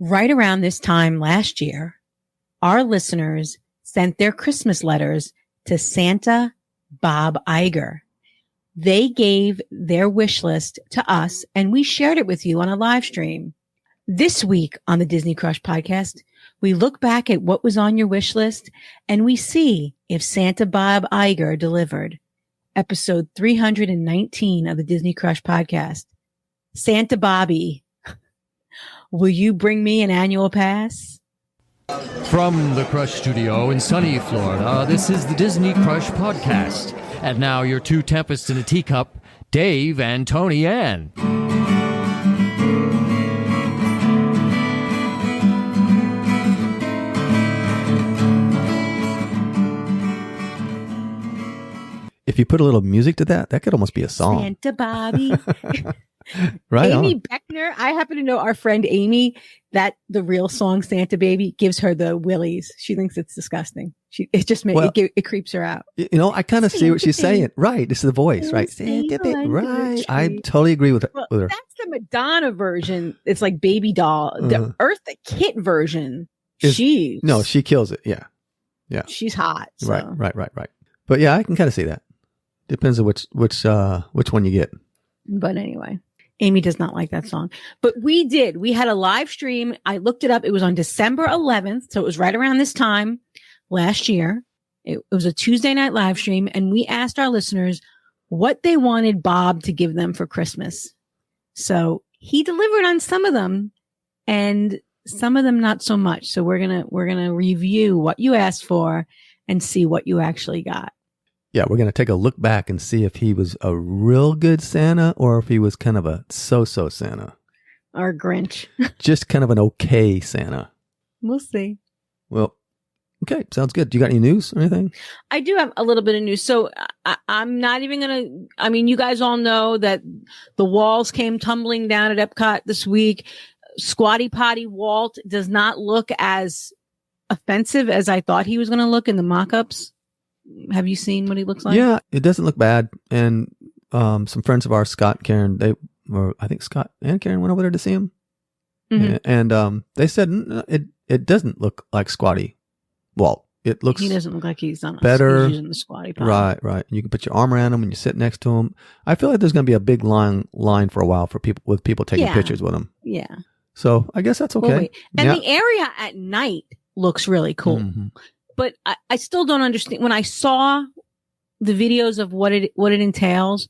Right around this time last year, our listeners sent their Christmas letters to Santa Bob Iger. They gave their wish list to us and we shared it with you on a live stream. This week on the Disney Crush podcast, we look back at what was on your wish list and we see if Santa Bob Iger delivered. Episode 319 of the Disney Crush podcast. Santa Bobby, will you bring me an annual pass? From the Crush Studio in sunny Florida, this is the Disney Crush podcast. And now your two tempests in a teacup, Dave and Tony Ann. If you put a little music to that, that could almost be a song. Santa Bobby. Right Amy on. Beckner, I happen to know our friend Amy, that the real song Santa Baby gives her the willies. She thinks it's disgusting. It creeps her out. You know, I kind of see what she's saying. Right. This is the voice, right? Santa Baby. Right. I totally agree with her. That's the Madonna version. It's like Baby Doll. The Eartha Kitt version. She kills it. Yeah. Yeah. She's hot. So. Right. But yeah, I can kind of see that. Depends on which one you get. But anyway, Amy does not like that song. But we did. We had a live stream. I looked it up. It was on December 11th. So it was right around this time last year. It was a Tuesday night live stream. And we asked our listeners what they wanted Bob to give them for Christmas. So he delivered on some of them and some of them not so much. So we're going to review what you asked for and see what you actually got. Yeah, we're going to take a look back and see if he was a real good Santa or if he was kind of a so-so Santa. Or Grinch. Just kind of an okay Santa. We'll see. Well, okay, sounds good. Do you got any news or anything? I do have a little bit of news. So I'm not even going to, I mean, you guys all know that the walls came tumbling down at Epcot this week. Squatty Potty Walt does not look as offensive as I thought he was going to look in the mock-ups. Have you seen what he looks like? Yeah, it doesn't look bad. And some friends of ours, Scott and Karen, I think Scott and Karen went over there to see him. Mm-hmm. And they said it doesn't look like Squatty Walt. It looks he doesn't look like he's done better. He's using the Squatty Potty. Right. You can put your arm around him and you sit next to him. I feel like there's going to be a big line for a while for people taking pictures with him. Yeah. So I guess that's okay. And the area at night looks really cool. Mm-hmm. But I still don't understand. When I saw the videos of what it entails,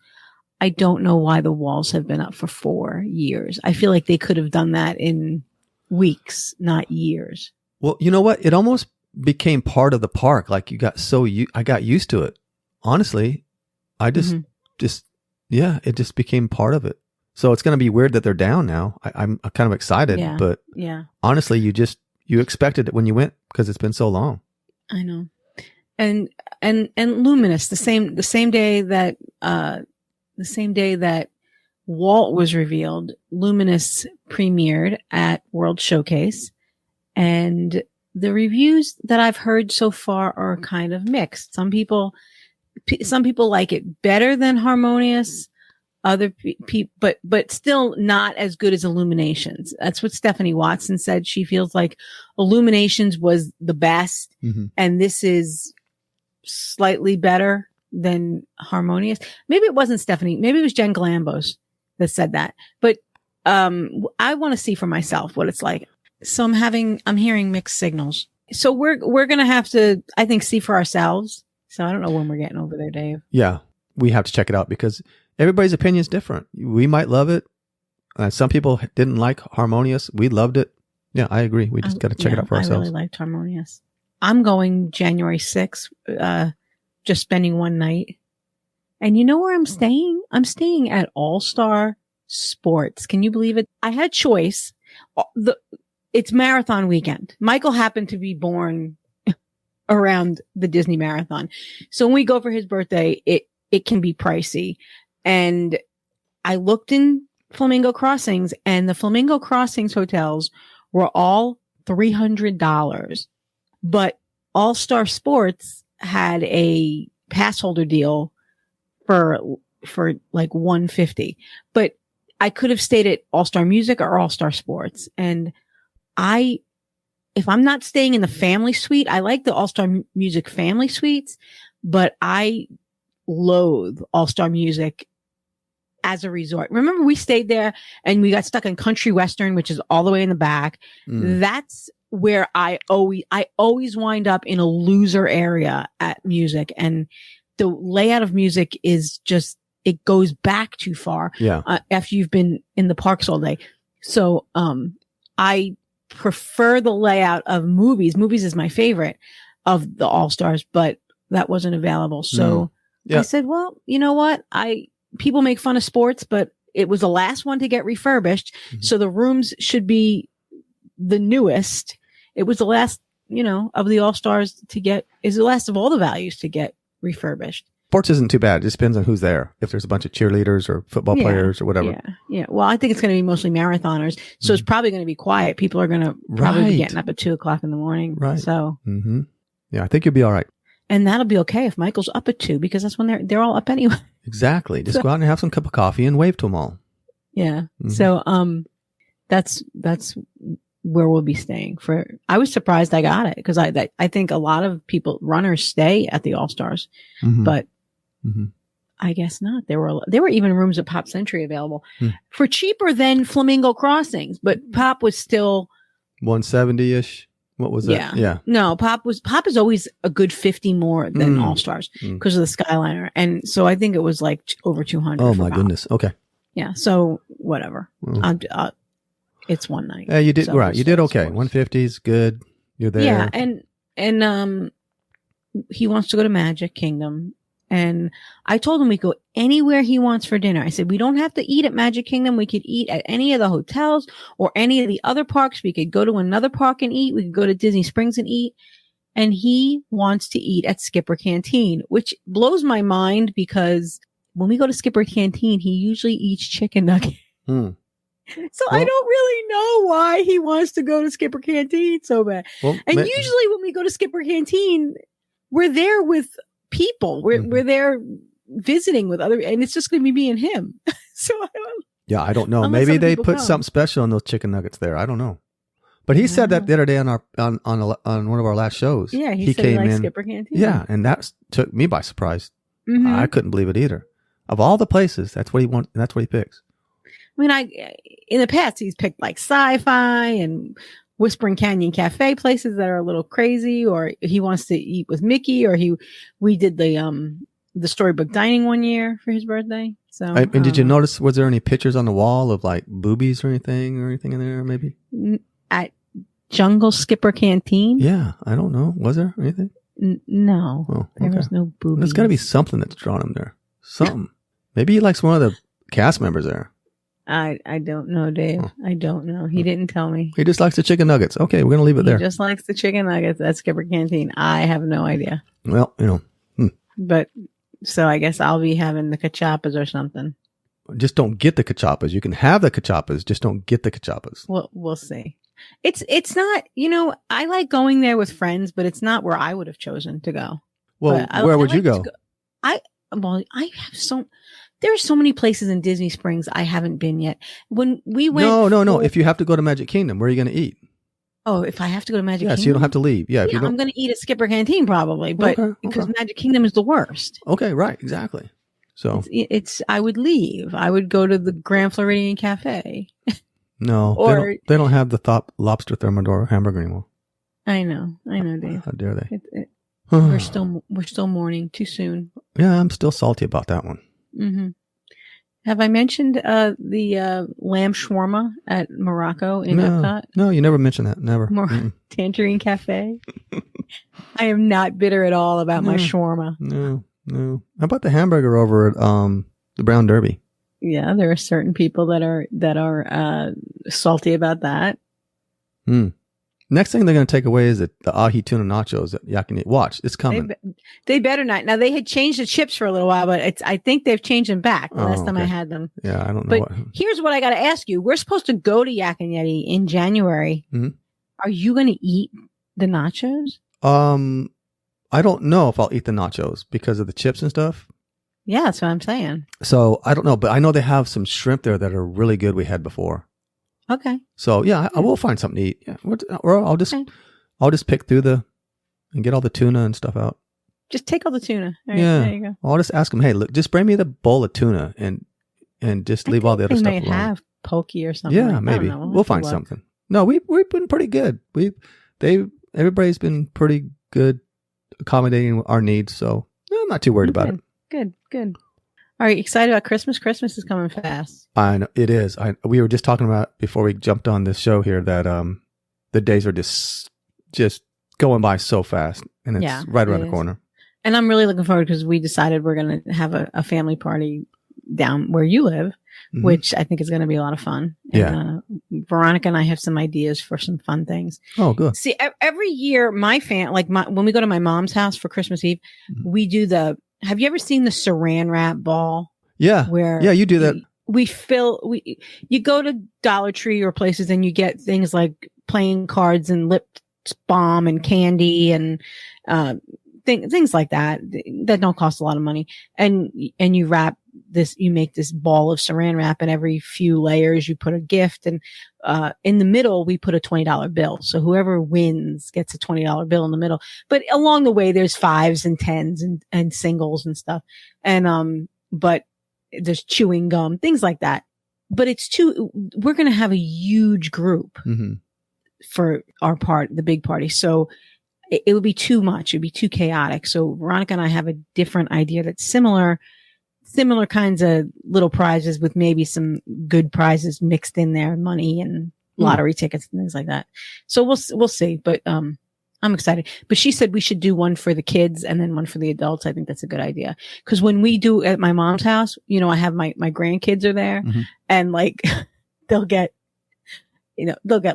I don't know why the walls have been up for 4 years. I feel like they could have done that in weeks, not years. Well, you know what? It almost became part of the park. Like I got used to it. Honestly, I it just became part of it. So it's going to be weird that they're down now. I'm kind of excited, but honestly, you expected it when you went because it's been so long. I know. And Luminous, the same day that Walt was revealed, Luminous premiered at World Showcase, and the reviews that I've heard so far are kind of mixed. Some people like it better than Harmonious. Other people, but still not as good as Illuminations. That's what Stephanie Watson said. She feels like Illuminations was the best, and this is slightly better than Harmonious. Maybe it wasn't Stephanie. Maybe it was Jen Galambos that said that. But I want to see for myself what it's like. So I'm hearing mixed signals. So we're gonna have to, I think, see for ourselves. So I don't know when we're getting over there, Dave. Yeah, we have to check it out because everybody's opinion is different. We might love it. Some people didn't like Harmonious. We loved it. Yeah, I agree. We just got to check it out for ourselves. I really liked Harmonious. I'm going January 6th, just spending one night. And you know where I'm staying? I'm staying at All-Star Sports. Can you believe it? I had choice. It's marathon weekend. Michael happened to be born around the Disney Marathon. So when we go for his birthday, it can be pricey. And I looked in Flamingo Crossings, and the Flamingo Crossings hotels were all $300. But All-Star Sports had a pass holder deal for like $150. But I could have stayed at All-Star Music or All-Star Sports. And if I'm not staying in the family suite, I like the All-Star Music family suites, but I loathe All-Star Music as a resort. Remember we stayed there and we got stuck in Country Western, which is all the way in the back. That's where I always wind up in a loser area at Music, and the layout of Music is just, it goes back too far. Yeah. After you've been in the parks all day. So, I prefer the layout of Movies. Movies is my favorite of the All-Stars, but that wasn't available. So I said, well, you know what? People make fun of sports, but it was the last one to get refurbished. So the rooms should be the newest. It was the last, of the All-Stars is the last of all the values to get refurbished. Sports isn't too bad. It just depends on who's there. If there's a bunch of cheerleaders or football players or whatever. Yeah. Well, I think it's going to be mostly marathoners. So it's probably going to be quiet. People are going to probably be getting up at 2:00 in the morning. Right. So. Yeah, I think you'll be all right. And that'll be okay if Michael's up at 2, because that's when they're all up anyway. Exactly. Just go out and have some cup of coffee and wave to them all. Yeah. So, that's where we'll be staying I was surprised I got it, because I think a lot of runners stay at the All-Stars, but I guess not. There were even rooms at Pop Century available for cheaper than Flamingo Crossings, but Pop was still 170-ish. What was that? Yeah. No, Pop is always a good 50 more than All-Stars because of the Skyliner. And so I think it was like over 200. Oh my goodness. Okay. Yeah. So whatever. It's one night. Yeah, you did so right. You did okay. 150 is good. You're there. Yeah, and he wants to go to Magic Kingdom, and I told him we go anywhere he wants for dinner. I said we don't have to eat at Magic Kingdom. We could eat at any of the hotels or any of the other parks. We could go to another park and eat. We could go to Disney Springs and eat. And he wants to eat at Skipper Canteen, which blows my mind, because when we go to Skipper Canteen, he usually eats chicken nuggets. So I don't really know why he wants to go to Skipper Canteen so bad. Well, and usually when we go to Skipper Canteen, we're there with people. We're there visiting with other, and it's just going to be me and him. So I don't know. Maybe they put something special on those chicken nuggets there. I don't know. But he said that the other day on one of our last shows. Yeah, he said came he liked Skipper Canteen. Yeah, and that took me by surprise. I couldn't believe it either. Of all the places, that's what he wants. That's what he picks. I mean, in the past, he's picked like Sci-Fi and Whispering Canyon Cafe, places that are a little crazy, or he wants to eat with Mickey, or we did the Storybook Dining one year for his birthday. So, and did you notice, was there any pictures on the wall of like boobies or anything in there, maybe? At Jungle Skipper Canteen? Yeah, I don't know. Was there anything? No. Oh, okay. There was no boobies. There's got to be something that's drawn him there. Something. Maybe he likes one of the cast members there. I don't know, Dave. I don't know. He didn't tell me. He just likes the chicken nuggets. Okay, we're going to leave it there. He just likes the chicken nuggets at Skipper Canteen. I have no idea. Well, But, so I guess I'll be having the cachapas or something. Just don't get the cachapas. You can have the cachapas, just don't get the cachapas. We'll see. It's not, I like going there with friends, but it's not where I would have chosen to go. Well, where would you go? I have there are so many places in Disney Springs I haven't been yet. When we went, no. If you have to go to Magic Kingdom, where are you going to eat? Oh, if I have to go to Magic Kingdom, so you don't have to leave. Yeah, if you don't, I'm going to eat at Skipper Canteen probably, but because Magic Kingdom is the worst. Okay, right, exactly. So it's I would leave. I would go to the Grand Floridian Cafe. No, they don't have the lobster thermidor hamburger anymore. I know, Dave. How dare they? We're still mourning too soon. Yeah, I'm still salty about that one. Mm-hmm. Have I mentioned the lamb shawarma at Morocco in Epcot? No, you never mentioned that. Never. Tangerine Cafe. I am not bitter at all about my shawarma. No. How about the hamburger over at the Brown Derby? Yeah, there are certain people that are salty about that. Next thing they're going to take away is the ahi tuna nachos that y'all can eat. Watch, it's coming. They better not. Now, they had changed the chips for a little while, but I think they've changed them back the last time I had them. Yeah, I don't know. But here's what I got to ask you. We're supposed to go to Yak and Yeti in January. Mm-hmm. Are you going to eat the nachos? I don't know if I'll eat the nachos because of the chips and stuff. Yeah, that's what I'm saying. So I don't know, but I know they have some shrimp there that are really good we had before. Okay. So yeah, I will find something to eat. Yeah. Or I'll just pick through and get all the tuna and stuff out. Just take all the tuna. All right, Yeah. there you go. I'll just ask them, hey, look, just bring me the bowl of tuna and just leave all the other stuff alone. They may have poke or something. Yeah, like, maybe. I don't know. We'll find something. No, we've been pretty good. Everybody's been pretty good accommodating our needs, so I'm not too worried about it. Good. All right, excited about Christmas? Christmas is coming fast. I know it is. We were just talking about before we jumped on this show here that the days are just going by so fast, and it's right around the corner. And I'm really looking forward because we decided we're going to have a family party down where you live, which I think is going to be a lot of fun. And, Veronica and I have some ideas for some fun things. Oh, good. See, every year, when we go to my mom's house for Christmas Eve, we do have you ever seen the saran wrap ball? Yeah. You do that. You go to Dollar Tree or places and you get things like playing cards and lip balm and candy and, things like that don't cost a lot of money. And you wrap this, you make this ball of saran wrap, and every few layers you put a gift, and in the middle we put a $20 bill. So whoever wins gets a $20 bill in the middle. But along the way there's 5s and 10s and singles and stuff. And but there's chewing gum, things like that. But we're going to have a huge group for the big party. So it would be too much. It would be too chaotic. So Veronica and I have a different idea that's similar kinds of little prizes with maybe some good prizes mixed in there, money and lottery tickets and things like that. So we'll see. But I'm excited. But she said we should do one for the kids and then one for the adults. I think that's a good idea. Because when we do at my mom's house, I have my grandkids are there, and like they'll get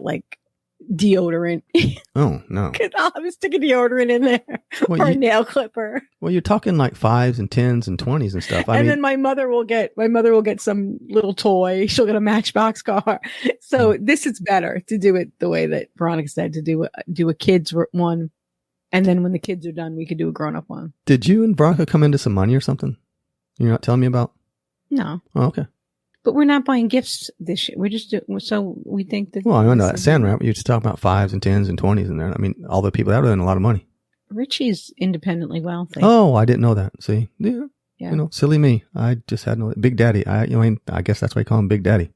like deodorant. Oh no! Because I'll have a stick of deodorant in there, or a nail clipper. Well, you're talking like 5s and 10s and 20s and stuff. Then my mother will get some little toy. She'll get a Matchbox car. So this is better to do it the way that Veronica said, to do a kids one, and then when the kids are done, we could do a grown up one. Did you and Veronica come into some money or something? You're not telling me about? No. Oh, okay. But we're not buying gifts this year. We're just so we think that. Well, I know that sand wrap. You're just talking about 5s and 10s and 20s in there. I mean, all the people that are in a lot of money. Richie's independently wealthy. Oh, I didn't know that. See, yeah. Silly me. I just had no Big Daddy. I guess that's why you call him Big Daddy.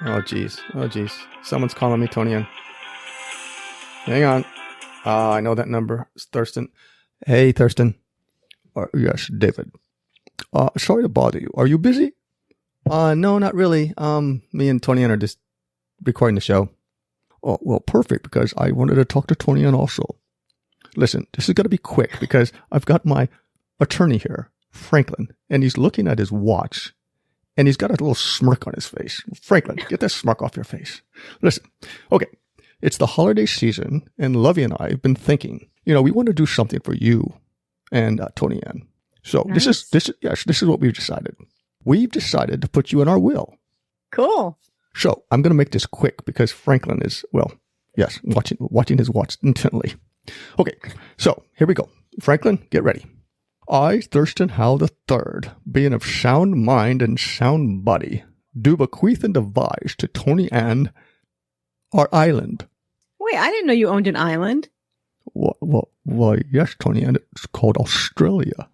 Oh, geez. Someone's calling me, Tony. Hang on. I know that number. It's Thurston. Hey, Thurston. Yes, David. Sorry to bother you. Are you busy? No, not really. Me and Tony are just recording the show. Oh, well, perfect, because I wanted to talk to Tony also. Listen, this is going to be quick because I've got my attorney here, Franklin, and he's looking at his watch, and he's got a little smirk on his face. Franklin, get that smirk off your face. Listen, okay. It's the holiday season, and Lovey and I have been thinking, we want to do something for you and Tony Ann. So nice. This is what we've decided. We've decided to put you in our will. Cool. So I'm going to make this quick because Franklin is, watching his watch intently. Okay, so here we go. Franklin, get ready. I, Thurston Howell III, being of sound mind and sound body, do bequeath and devise to Tony Ann our island. Wait, I didn't know you owned an island. Well, yes, Tony, and it's called Australia.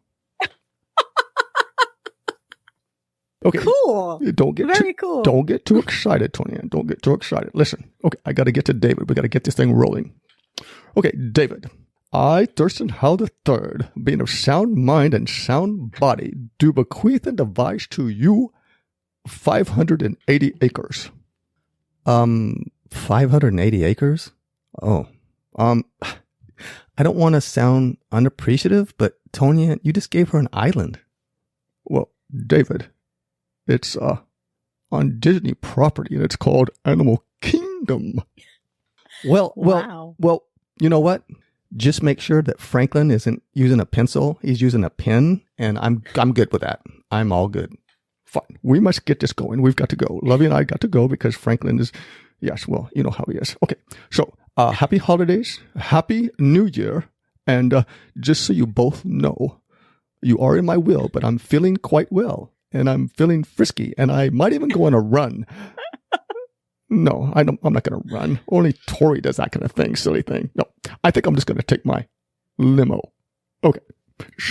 Okay. Cool. Very cool. Don't get too excited, Tony. Don't get too excited. Listen. Okay, I got to get to David. We got to get this thing rolling. Okay, David. I, Thurston Howell III, being of sound mind and sound body, do bequeath and devise to you 580 acres. 580 acres? Oh. I don't want to sound unappreciative, but Tonya, you just gave her an island. Well, David, it's on Disney property, and it's called Animal Kingdom. Well, you know what? Just make sure that Franklin isn't using a pencil. He's using a pen, and I'm good with that. I'm all good. Fine. We must get this going. We've got to go. Lovey and I got to go because Franklin is, yes, well, you know how he is. Okay. So, happy holidays. Happy New Year. And just so you both know, You are in my will, but I'm feeling quite well. And I'm feeling frisky. And I might even go on a run. No, I'm not going to run. Only Tori does that kind of thing, silly thing. No, I think I'm just going to take my limo. Okay.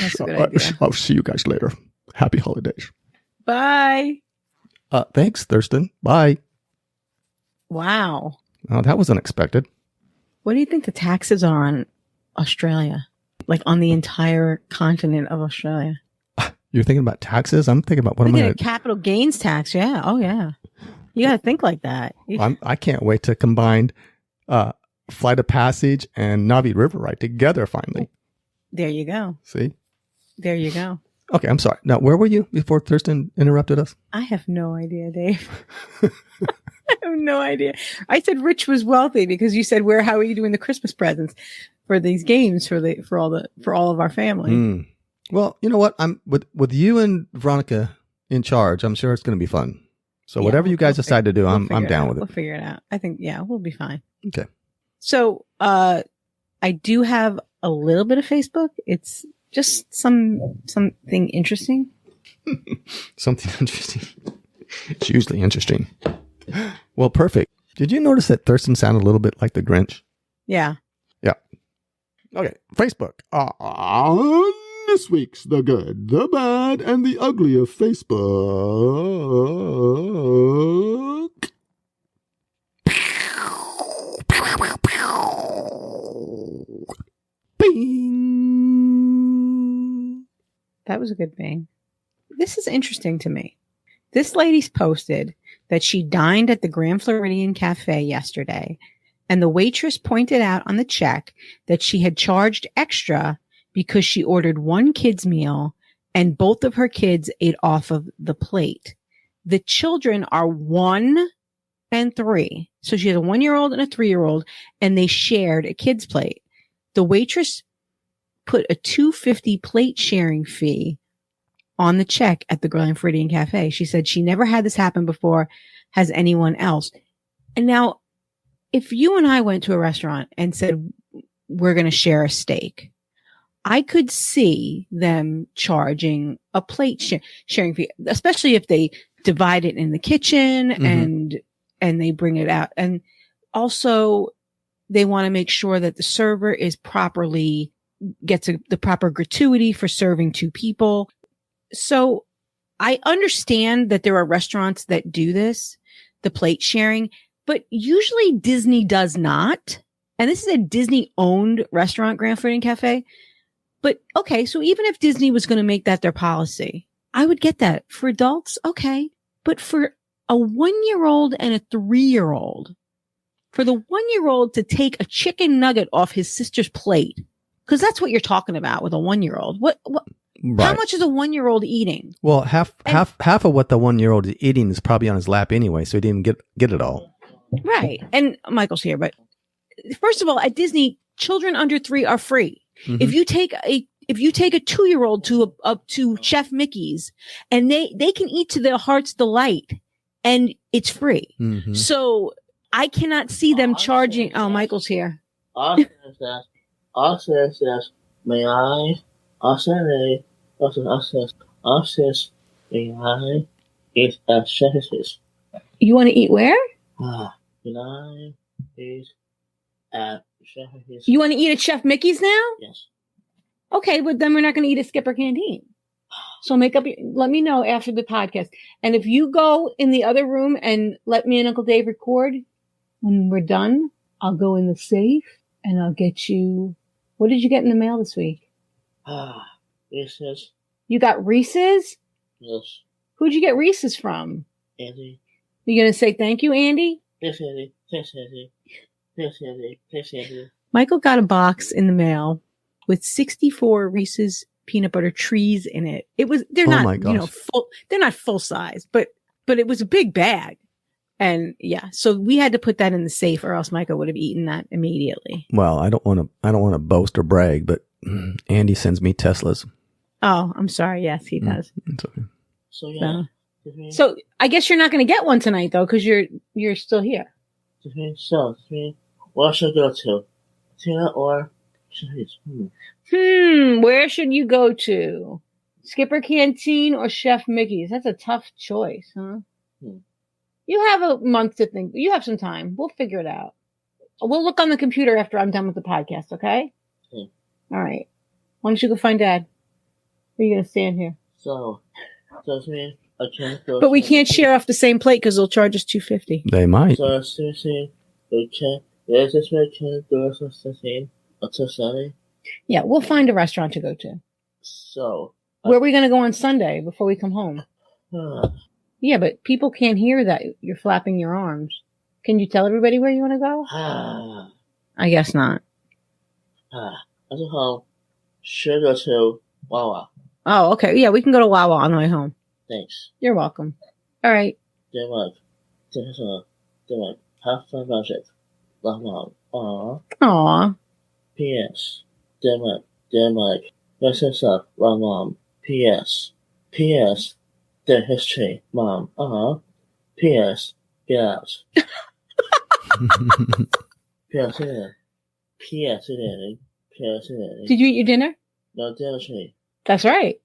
That's a good idea. I'll see you guys later. Happy holidays. Bye. Thanks, Thurston. Bye. Wow. Oh, that was unexpected. What do you think the taxes are on Australia? Like on the entire continent of Australia? You're thinking about taxes? I'm thinking about what am I going to... capital gains tax, yeah. Oh, yeah. You got to think like that. I can't wait to combine Flight of Passage and Navi River Ride together finally. There you go. See? There you go. Okay, I'm sorry. Now, where were you before Thurston interrupted us? I have no idea, Dave. I have no idea. I said Rich was wealthy because you said, how are you doing the Christmas presents for these games for all of our family? Well, you know what? I'm with you and Veronica in charge. I'm sure it's going to be fun. So whatever you guys decide to do, I'm down with it. We'll figure it out. I think, we'll be fine. Okay. So, I do have a little bit of Facebook. It's just something interesting. Something interesting. It's usually interesting. Well, perfect. Did you notice that Thurston sounded a little bit like the Grinch? Yeah. Yeah. Okay. Facebook. This week's The Good, The Bad, and The Ugly of Facebook. Bing! That was a good bang. This is interesting to me. This lady's posted that she dined at the Grand Floridian Cafe yesterday, and the waitress pointed out on the check that she had charged extra because she ordered one kid's meal and both of her kids ate off of the plate. The children are 1 and 3. So she has a 1-year-old and a 3-year-old, and they shared a kid's plate. The waitress put a $2.50 plate sharing fee on the check at the Grand Floridian Cafe. She said she never had this happen before. Has anyone else? And now, if you and I went to a restaurant and said, we're going to share a steak, I could see them charging a plate sharing fee, especially if they divide it in the kitchen and they bring it out. And also they want to make sure that the server is gets the proper gratuity for serving 2 people. So I understand that there are restaurants that do this, the plate sharing, but usually Disney does not. And this is a Disney owned restaurant, Grand Floridian Cafe. But okay, so even if Disney was going to make that their policy, I would get that. For adults, okay. But for a 1-year-old and a 3-year-old, for the 1-year-old to take a chicken nugget off his sister's plate, because that's what you're talking about with a 1-year-old. What right. How much is a 1-year-old eating? Well, half of what the 1-year-old is eating is probably on his lap anyway, so he didn't get it all. Right. And Michael's here, but first of all, at Disney, children under 3 are free. Mm-hmm. If you take a 2-year-old to Chef Mickey's and they can eat to their heart's delight and it's free. Mm-hmm. So I cannot see them charging. Oh, Michael's here. May I? May I eat at Chef's? You want to eat where? Can I eat at Chef's? You want to eat at Chef Mickey's now? Yes. Okay, but then we're not going to eat at Skipper Canteen. So let me know after the podcast. And if you go in the other room and let me and Uncle Dave record, when we're done, I'll go in the safe and I'll get you. What did you get in the mail this week? Reese's. You got Reese's? Yes. Who'd you get Reese's from? Andy. You going to say thank you, Andy? Yes, Andy. Yes, Andy. Yes, Andy. Yes, Andy. Michael got a box in the mail with 64 Reese's peanut butter trees in it. They're not full. They're not full size, but it was a big bag. And yeah, so we had to put that in the safe, or else Michael would have eaten that immediately. Well, I don't want to boast or brag, but Andy sends me Teslas. Oh, I'm sorry. Yes, he does. It's okay. So yeah. So I guess you're not going to get one tonight though, because you're still here. So where should I go to? Tina or Chase? Where should you go to? Skipper Canteen or Chef Mickey's? That's a tough choice, huh? You have a month to think. You have some time. We'll figure it out. We'll look on the computer after I'm done with the podcast, okay? All right. Why don't you go find Dad? Or are you going to stand here? So, does mean I can't go. But we can't share off the same plate because they'll charge us $2.50. They might. So, seriously, we can't. Is this way can't do us the same until Sunday? Yeah, we'll find a restaurant to go to. So. Where are we going to go on Sunday before we come home? Yeah, but people can't hear that you're flapping your arms. Can you tell everybody where you want to go? I guess not. I think I'll should go to Wawa. Oh, okay. Yeah, we can go to Wawa on the way home. Thanks. You're welcome. All right. Dear Mike, have fun budget. Love Mom. Aw. P.S. Dear Mike, this is up. Love Mom. P.S. P.S. The history, Mom. P.S. Get out. P.S. P.S. P.S. Did you eat your dinner? No dinner tree. That's right.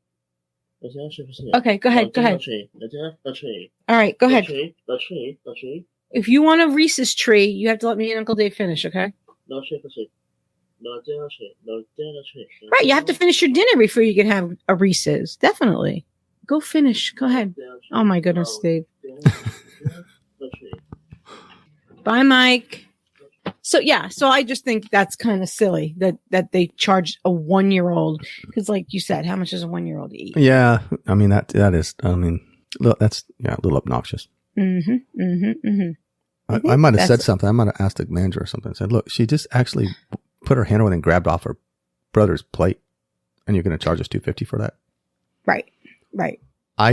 The dinner tree. Okay, go ahead. No go ahead. Tree. The dinner tree. All right, go ahead. The tree. If you want a Reese's tree, you have to let me and Uncle Dave finish, okay? No tree. No dinner tree. No dinner tree. Right, you have to finish your dinner before you can have a Reese's. Definitely. Go finish. Go ahead. Oh, my goodness, Dave. Bye, Mike. So I just think that's kind of silly that they charge a 1-year-old because, like you said, how much does a 1-year-old eat? Yeah, I mean that is. I mean, that's a little obnoxious. I might have said something. I might have asked the manager or something. I said, "Look, she just actually put her hand over and grabbed off her brother's plate, and you're going to charge us $2.50 for that?" Right.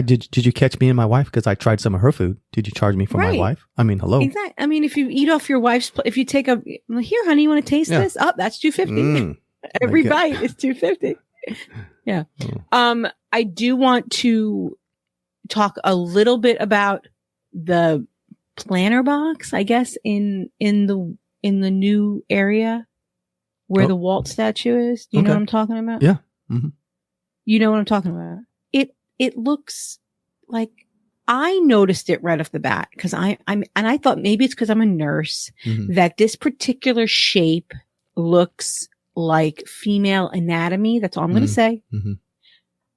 Did you catch me and my wife? Because I tried some of her food. Did you charge me for my wife? I mean, hello. Exactly. I mean, if you eat off your wife's, if you take here, honey, you want to taste this? Oh, that's $2.50. Every bite is $2.50. Yeah. I do want to talk a little bit about the planter box, I guess, in the new area where the Walt statue is. Do you know what I'm talking about? Yeah. Mm-hmm. You know what I'm talking about? It looks like I noticed it right off the bat because I thought maybe it's because I'm a nurse that this particular shape looks like female anatomy. That's all I'm going to say. Mm-hmm.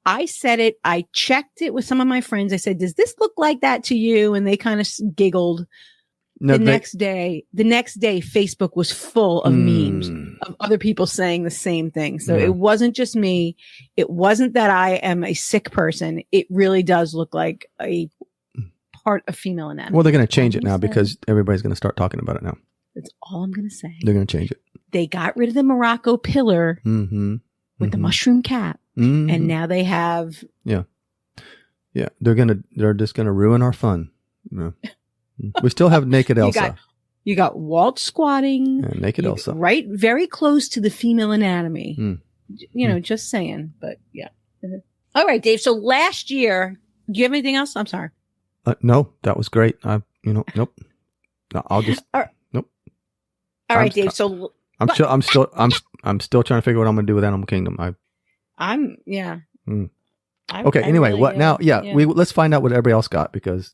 I said it. I checked it with some of my friends. I said, "Does this look like that to you?" And they kind of giggled. No, the next day, Facebook was full of memes of other people saying the same thing. So it wasn't just me. It wasn't that I am a sick person. It really does look like a part of female anatomy. Well, they're going to change it now because everybody's going to start talking about it now. That's all I'm going to say. They're going to change it. They got rid of the Morocco pillar with the mushroom cap. And now they have. Yeah. They're just going to ruin our fun. Yeah. We still have naked Elsa. You got Walt squatting. Naked Elsa. Right, very close to the female anatomy. Just saying. But yeah. All right, Dave. So last year, do you have anything else? I'm sorry. No, that was great. Nope. No, I'll just. Nope. All right, Dave. So I'm still trying to figure out what I'm going to do with Animal Kingdom. Okay. Anyway, really, what now? Yeah. Let's find out what everybody else got because.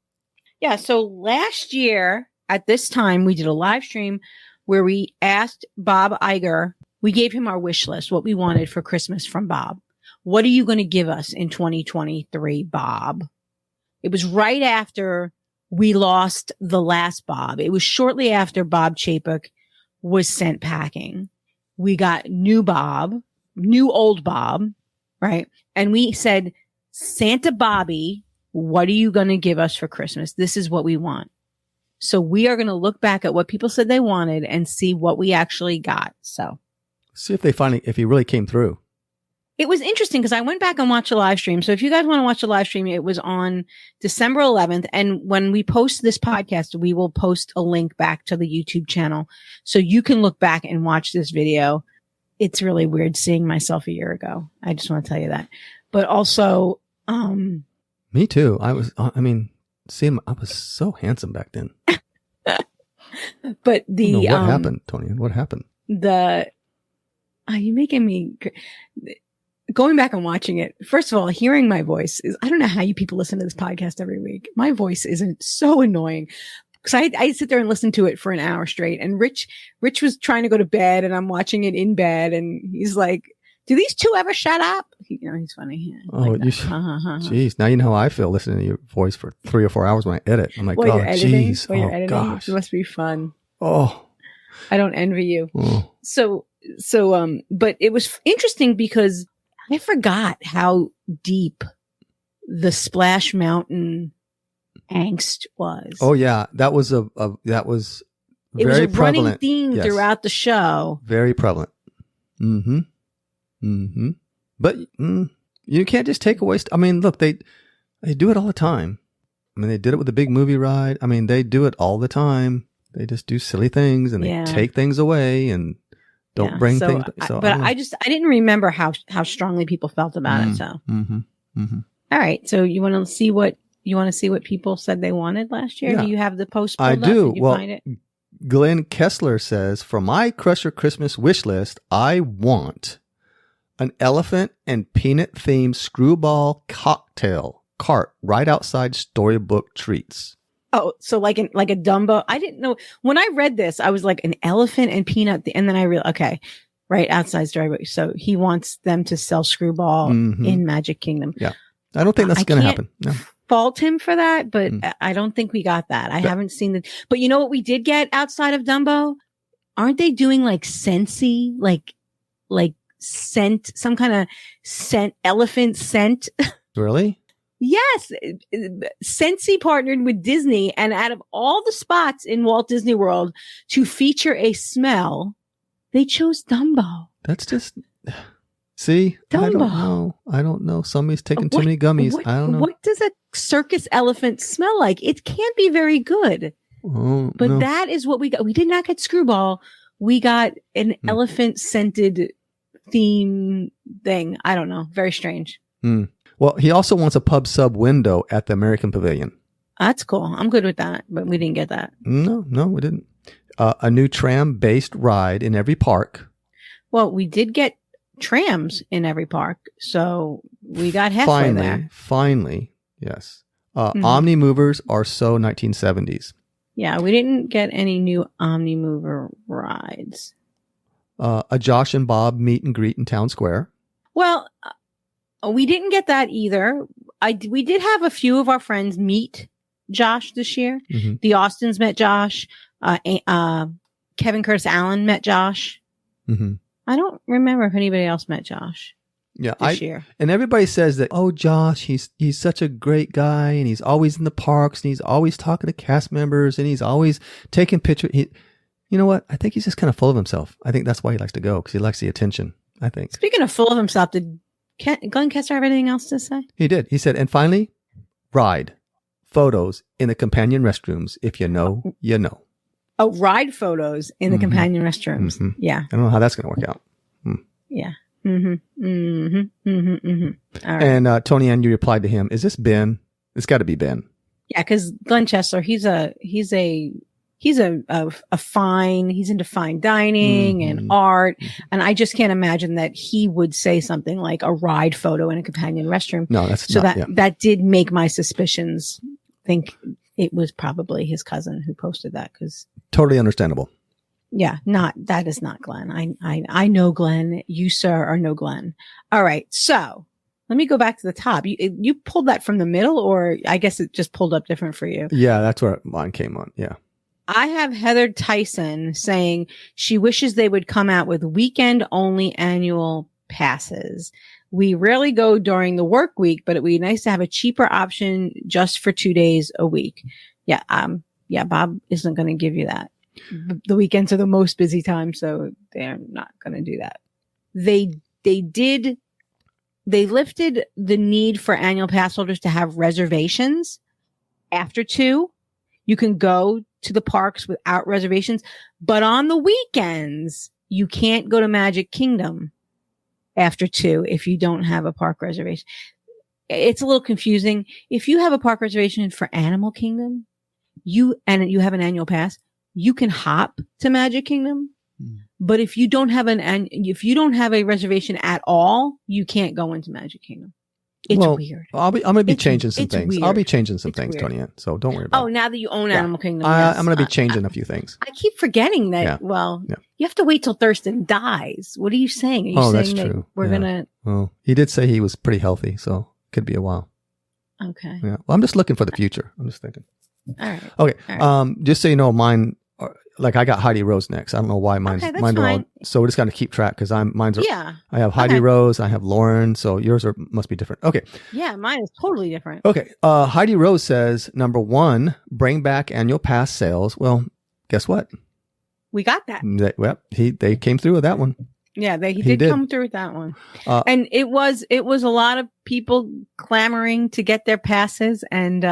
Yeah. So last year at this time, we did a live stream where we asked Bob Iger, we gave him our wish list, what we wanted for Christmas from Bob. What are you going to give us in 2023, Bob? It was right after we lost the last Bob. It was shortly after Bob Chapek was sent packing. We got new old Bob, right? And we said, Santa Bobby, what are you going to give us for Christmas? This is what we want. So we are going to look back at what people said they wanted and see what we actually got. So see if he really came through. It was interesting because I went back and watched a live stream. So if you guys want to watch a live stream, it was on December 11th. And when we post this podcast, we will post a link back to the YouTube channel. So you can look back and watch this video. It's really weird seeing myself a year ago. I just want to tell you that. But also, me too. I was so handsome back then. But what happened, Tony? What happened? Are you making me? going back and watching it, first of all, hearing my voice is, I don't know how you people listen to this podcast every week. My voice isn't so annoying. Because I sit there and listen to it for an hour straight. And Rich was trying to go to bed and I'm watching it in bed. And he's like, do these two ever shut up? He's funny. Yeah, oh, like jeez. Now you know how I feel listening to your voice for 3 or 4 hours when I edit. I'm like, oh, jeez. While you're editing, gosh. it must be fun. Oh. I don't envy you. Oh. So, but it was interesting because I forgot how deep the Splash Mountain angst was. Oh yeah, that was very prevalent. Running theme throughout the show. Very prevalent. Mm-hmm. Mm-hmm. But you can't just take away. I mean, look, they do it all the time. I mean, they did it with the big movie ride. I mean, they do it all the time. They just do silly things and they take things away and don't bring things. So, I didn't remember how strongly people felt about it. So, all right. So you want to see what people said they wanted last year? Yeah. Do you have the post? I do. Well, find it? Glenn Kessler says, for my Crusher Christmas wish list, I want an elephant and peanut themed screwball cocktail cart right outside Storybook Treats. Oh, so like a Dumbo. I didn't know when I read this, I was like an elephant and peanut. And then I realized, okay, right outside Storybook. So he wants them to sell screwball in Magic Kingdom. Yeah. I don't think that's going to happen. No. Fault him for that, but I don't think we got that. I haven't seen it. But you know what we did get outside of Dumbo? Aren't they doing like Scentsy, like scent, some kind of scent, elephant scent? Really? Yes. Scentsy partnered with Disney, and out of all the spots in Walt Disney World to feature a smell, they chose Dumbo. That's just... See, Dumbo. I don't know. Somebody's taking too many gummies. I don't know. What does a circus elephant smell like? It can't be very good. Oh, but no. That is what we got. We did not get Screwball. We got an elephant scented theme thing. I don't know. Very strange. Well, he also wants a pub sub window at the American Pavilion. That's cool. I'm good with that, but we didn't get that. No, we didn't. A new tram-based ride in every park. Well, we did get trams in every park, so we got halfway there. Finally, yes. Omni movers are so 1970s. Yeah, we didn't get any new Omni mover rides. A Josh and Bob meet and greet in Town Square. Well, we didn't get that either. We did have a few of our friends meet Josh this year. The Austins met Josh. Kevin Curtis Allen met Josh. I don't remember if anybody else met Josh. Yeah, this year. And everybody says that, oh, Josh, he's such a great guy, and he's always in the parks, and he's always talking to cast members, and he's always taking pictures. You know what? I think he's just kind of full of himself. I think that's why he likes to go, because he likes the attention, I think. Speaking of full of himself, did Glenn Kessler have anything else to say? He did. He said, and finally, ride photos in the companion restrooms. If you know, you know. Oh, ride photos in the companion restrooms. Yeah. I don't know how that's going to work out. Yeah. All right. And Tony Ann, you replied to him, is this Ben? It's got to be Ben. Yeah, because Glenn Kessler, he's into fine dining and art. And I just can't imagine that he would say something like a ride photo in a companion restroom. No, that did make my suspicions think it was probably his cousin who posted that, because totally understandable. Yeah, that is not Glenn. I know Glenn. You, sir, are no Glenn. All right. So let me go back to the top. You pulled that from the middle, or I guess it just pulled up different for you. Yeah, that's where mine came on. Yeah. I have Heather Tyson saying she wishes they would come out with weekend only annual passes. We rarely go during the work week, but it would be nice to have a cheaper option just for 2 days a week. Yeah. Bob isn't going to give you that. The weekends are the most busy time, so they're not going to do that. They lifted the need for annual pass holders to have reservations after 2. You can go to the parks without reservations, but on the weekends, you can't go to Magic Kingdom after 2 if you don't have a park reservation. It's a little confusing. If you have a park reservation for Animal Kingdom, you have an annual pass, you can hop to Magic Kingdom, But if you don't have a reservation at all, you can't go into Magic Kingdom. It's weird. I'm going to be changing some things. Weird. I'll be changing some things, Weird. Tony Ann. So don't worry about it. Oh, now that you own Animal Kingdom. I'm going to be changing a few things. I keep forgetting that. Yeah. You have to wait till Thurston dies. What are you saying? Are you saying that's that true. we're going to... Well, he did say he was pretty healthy, so could be a while. Okay. Yeah. Well, I'm just looking for the future. I'm just thinking. All right. Okay. All right. Just so you know, mine... Like I got Heidi Rose next. I don't know why mine are all. So we just got to keep track because mine's. Yeah. I have Heidi Rose. I have Lauren. So yours must be different. Okay. Yeah, mine is totally different. Okay. Heidi Rose says number 1, bring back annual pass sales. Well, guess what? We got that. They came through with that one. Yeah, he did come through with that one. And it was a lot of people clamoring to get their passes, and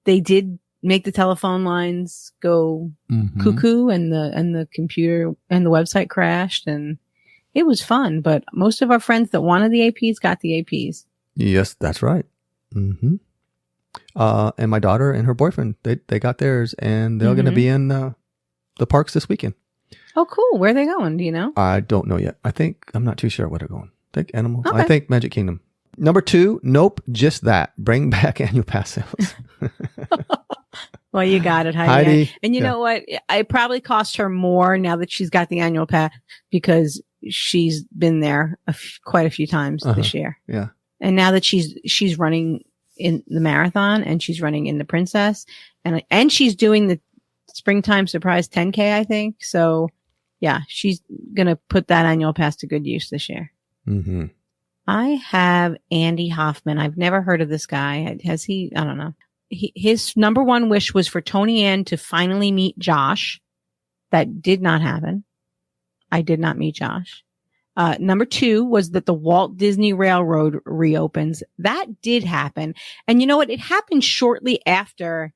they did make the telephone lines go cuckoo, and the computer and the website crashed, and it was fun. But most of our friends that wanted the APs got the APs. Yes, that's right. Mm-hmm. And my daughter and her boyfriend, they got theirs, and they're going to be in the parks this weekend. Oh, cool. Where are they going? Do you know? I don't know yet. I'm not too sure where they're going. I think Animal. Okay. I think Magic Kingdom. Number 2, nope, just that. Bring back annual pass sales. Well, you got it, Heidi. And you know what? It probably cost her more now that she's got the annual pass because she's been there quite a few times this year. Yeah. And now that she's running in the marathon and she's running in the Princess and she's doing the springtime surprise 10K, I think. So yeah, she's going to put that annual pass to good use this year. Mm-hmm. I have Andy Hoffman. I've never heard of this guy. Has he? I don't know. His number 1 wish was for Tony Ann to finally meet Josh. That did not happen. I did not meet Josh. Number 2 was that the Walt Disney Railroad reopens. That did happen. And you know what? It happened shortly after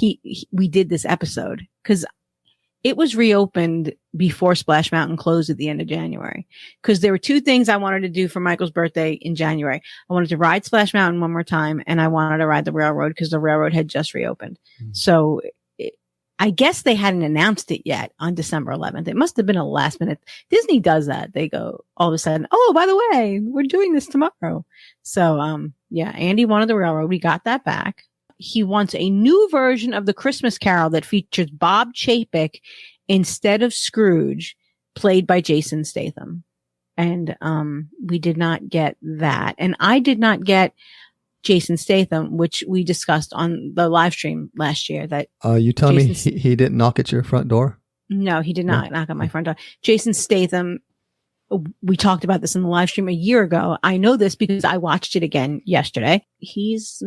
we did this episode, because it was reopened before Splash Mountain closed at the end of January. Because there were 2 things I wanted to do for Michael's birthday in January. I wanted to ride Splash Mountain one more time, and I wanted to ride the railroad because the railroad had just reopened. So I guess they hadn't announced it yet on December 11th. It must have been a last minute. Disney does that. They go all of a sudden, oh, by the way, we're doing this tomorrow. So, Andy wanted the railroad. We got that back. He wants a new version of the Christmas Carol that features Bob Chapek instead of Scrooge, played by Jason Statham. And we did not get that. And I did not get Jason Statham, which we discussed on the live stream last year. That you telling me he didn't knock at your front door? No, he did not knock at my front door. Jason Statham, we talked about this in the live stream a year ago. I know this because I watched it again yesterday. He's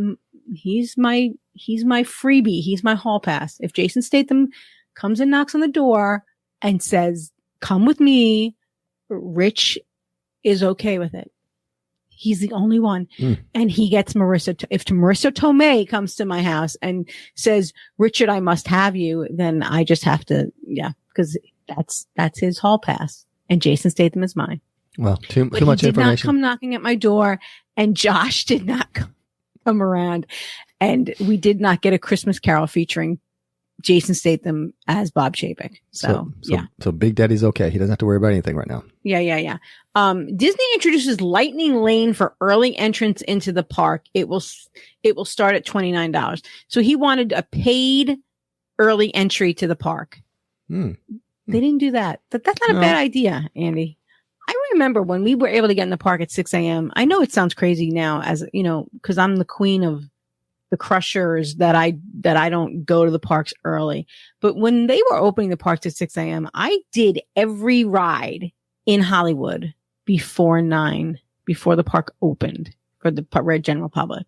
my freebie. He's my hall pass. If Jason Statham comes and knocks on the door and says, come with me, Rich is okay with it. He's the only one. And he gets Marissa. If Marissa Tomei comes to my house and says, Richard, I must have you, then I just have to, because that's his hall pass. And Jason Statham is mine. Well, too much information. He did not come knocking at my door, and Josh did not come around. And we did not get a Christmas Carol featuring Jason Statham as Bob Chapek. So Big Daddy's okay. He doesn't have to worry about anything right now. Yeah. Disney introduces Lightning Lane for early entrance into the park. It will start at $29. So he wanted a paid early entry to the park. They didn't do that. That's not a bad idea, Andy. I remember when we were able to get in the park at 6 a.m. I know it sounds crazy now, as you know, because I'm the queen of the crushers that I don't go to the parks early. But when they were opening the parks at 6 a.m., I did every ride in Hollywood before 9, before the park opened for the general public.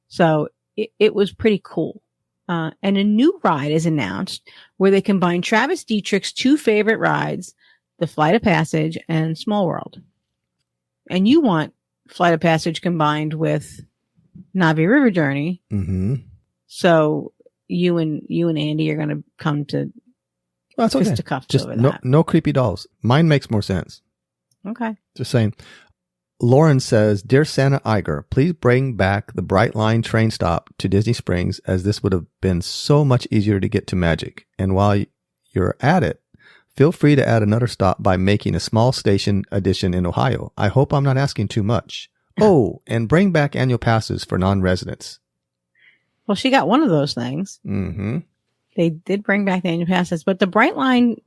So it was pretty cool. And a new ride is announced where they combine Travis Dietrich's 2 favorite rides, the Flight of Passage and Small World. And you want Flight of Passage combined with Navi River Journey. Mm-hmm. So you and Andy are going to come to fisticuffs over that. No creepy dolls. Mine makes more sense. Okay. Just saying. Lauren says, Dear Santa Iger, please bring back the Bright Line train stop to Disney Springs, as this would have been so much easier to get to Magic. And while you're at it, Feel free to add another stop by making a small station addition in Ohio. I hope I'm not asking too much. Oh, and bring back annual passes for non-residents. Well, she got one of those things. Mm-hmm. They did bring back the annual passes, but the Brightline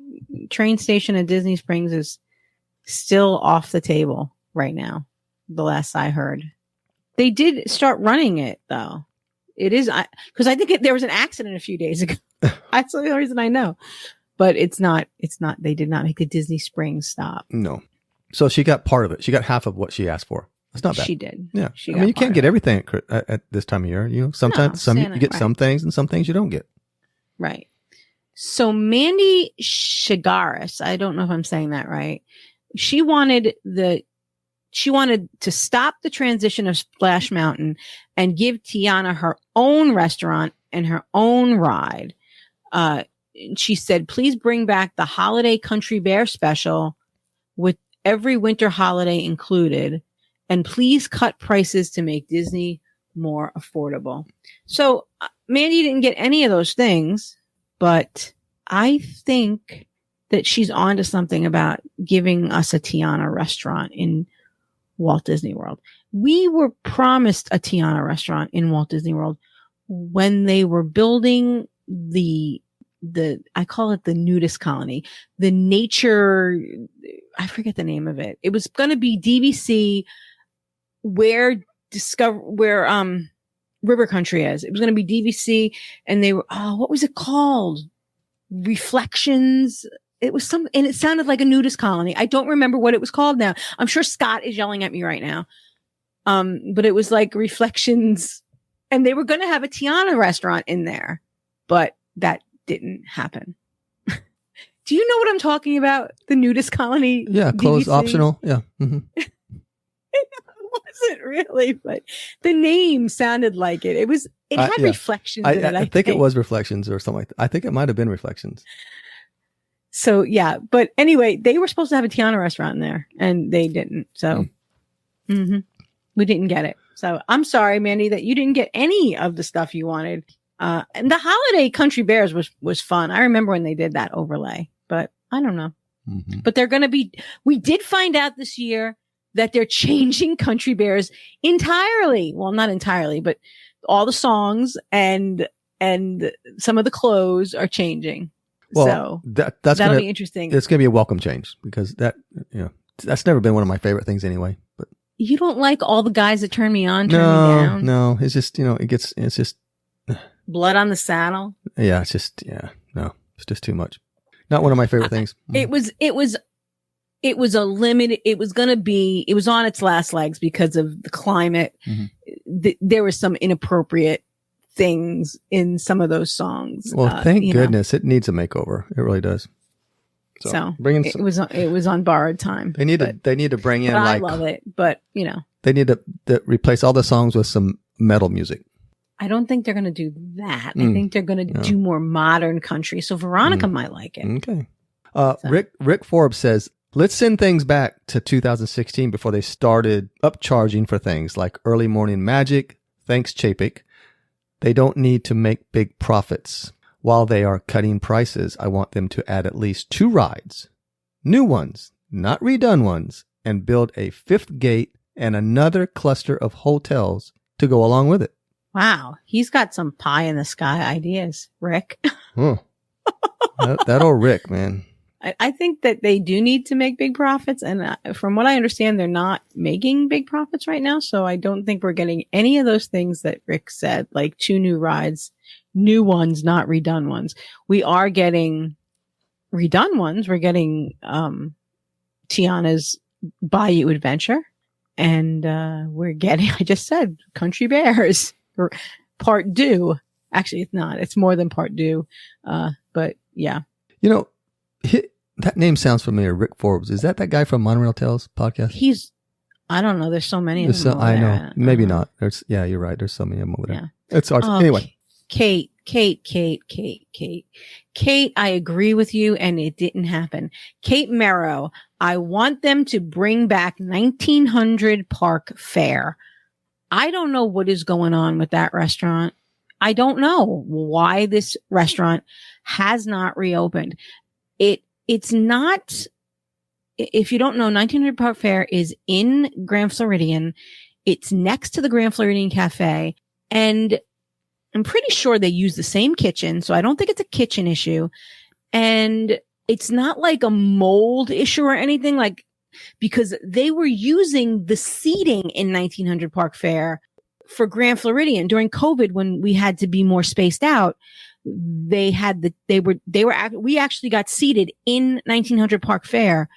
train station at Disney Springs is still off the table right now. The last I heard, they did start running it though. It is because I think there was an accident a few days ago. That's the only reason I know. But it's not, they did not make the Disney Springs stop. No. So she got part of it. She got half of what she asked for. That's not bad. She did. Yeah. I mean, you can't get everything at this time of year. You know, sometimes you get some things and some things you don't get. Right. So Mandy Shigaris, I don't know if I'm saying that right. She wanted to stop the transition of Splash Mountain and give Tiana her own restaurant and her own ride. She said, please bring back the holiday Country Bear special with every winter holiday included. And please cut prices to make Disney more affordable. So Mandy didn't get any of those things, but I think that she's onto something about giving us a Tiana restaurant in Walt Disney World. We were promised a Tiana restaurant in Walt Disney World when they were building I call it the nudist colony, the nature, I forget the name of it. It was going to be DVC where River Country is. It was going to be DVC and they were, what was it called? Reflections. It was and it sounded like a nudist colony. I don't remember what it was called now. I'm sure Scott is yelling at me right now. But it was like Reflections and they were going to have a Tiana restaurant in there, but that didn't happen. Do you know what I'm talking about? The nudist colony? Yeah. Closed DVC? Optional. Yeah. Mm-hmm. It wasn't really, but the name sounded like it. It had Reflections in it. I think it was Reflections or something like that. I think it might have been Reflections. So yeah, but anyway, they were supposed to have a Tiana restaurant in there and they didn't. So we didn't get it. So I'm sorry, Mandy, that you didn't get any of the stuff you wanted. And the holiday Country Bears was fun. I remember when they did that overlay, but I don't know. Mm-hmm. But we did find out this year that they're changing Country Bears entirely. Well, not entirely, but all the songs and some of the clothes are changing. Well, so that'll be interesting. It's going to be a welcome change because that's never been one of my favorite things anyway. But you don't like all the guys that turn me on, turn me down? No, it's just, it's just blood on the saddle. Yeah. It's just, it's just too much. Not one of my favorite things. It was a limited, it was on its last legs because of the climate. Mm-hmm. There was some inappropriate things in some of those songs. Well, thank goodness it needs a makeover. It really does. So it was on borrowed time. They need to bring in I love it, but they need to replace all the songs with some metal music. I don't think they're going to do that. I think they're going to do more modern country. So Veronica might like it. Okay. Rick Forbes says, let's send things back to 2016 before they started upcharging for things like Early Morning Magic. Thanks, Chapek. They don't need to make big profits. While they are cutting prices, I want them to add at least 2 rides, new ones, not redone ones, and build a 5th gate and another cluster of hotels to go along with it. Wow. He's got some pie in the sky ideas, Rick. That old Rick, man. I think that they do need to make big profits. And from what I understand, they're not making big profits right now. So I don't think we're getting any of those things that Rick said, like 2 new rides, new ones, not redone ones. We are getting redone ones. We're getting Tiana's Bayou Adventure. And we're getting, I just said, Country Bears part 2. Actually, it's not. It's more than part 2. But yeah. That name sounds familiar. Rick Forbes. Is that guy from Monorail Tales podcast? I don't know. There's so many of them. I know. Maybe not. You're right. There's so many of them over there. Yeah. It's hard. Anyway. Kate, I agree with you, and it didn't happen. Kate Merrow, I want them to bring back 1900 Park Fare. I don't know what is going on with that restaurant. I don't know why this restaurant has not reopened. It it's not, if you don't know, 1900 Park Fair is in Grand Floridian. It's next to the Grand Floridian Cafe. And I'm pretty sure they use the same kitchen. So I don't think it's a kitchen issue. And it's not like a mold issue or anything, like, because they were using the seating in 1900 Park Fair for Grand Floridian during COVID when we had to be more spaced out. We actually got seated in 1900 Park Fair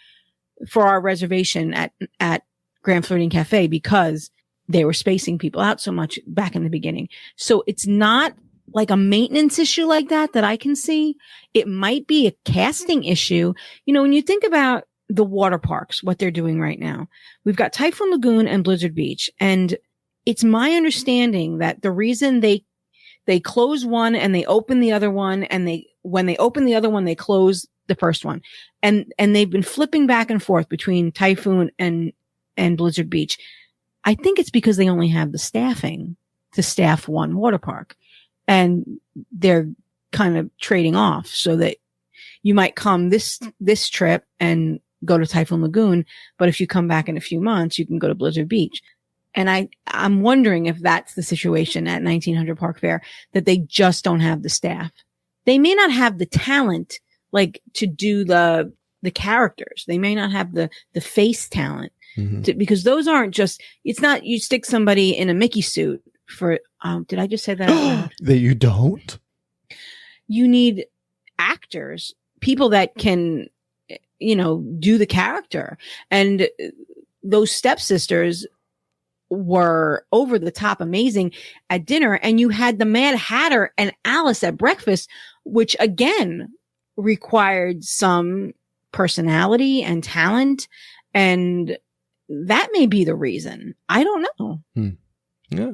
for our reservation at Grand Floridian Cafe because they were spacing people out so much back in the beginning. So it's not like a maintenance issue like that I can see. It might be a casting issue. You know, when you think about the water parks, what they're doing right now, we've got Typhoon Lagoon and Blizzard Beach. And it's my understanding that the reason they close one and they open the other one, and when they open the other one, they close the first one. And they've been flipping back and forth between Typhoon and Blizzard Beach. I think it's because they only have the staffing to staff one water park, and they're kind of trading off so that you might come this trip and go to Typhoon Lagoon, but if you come back in a few months, you can go to Blizzard Beach. And I'm wondering if that's the situation at 1900 Park Fair, that they just don't have the staff. They may not have the talent, like, to do the characters. They may not have the face talent, because those aren't just, it's not you stick somebody in a Mickey suit for, did I just say that out loud? That you don't? You need actors, people that can, you know, do the character. And those stepsisters were over the top amazing at dinner. And you had the Mad Hatter and Alice at breakfast, which again required some personality and talent. And that may be the reason. I don't know. Yeah.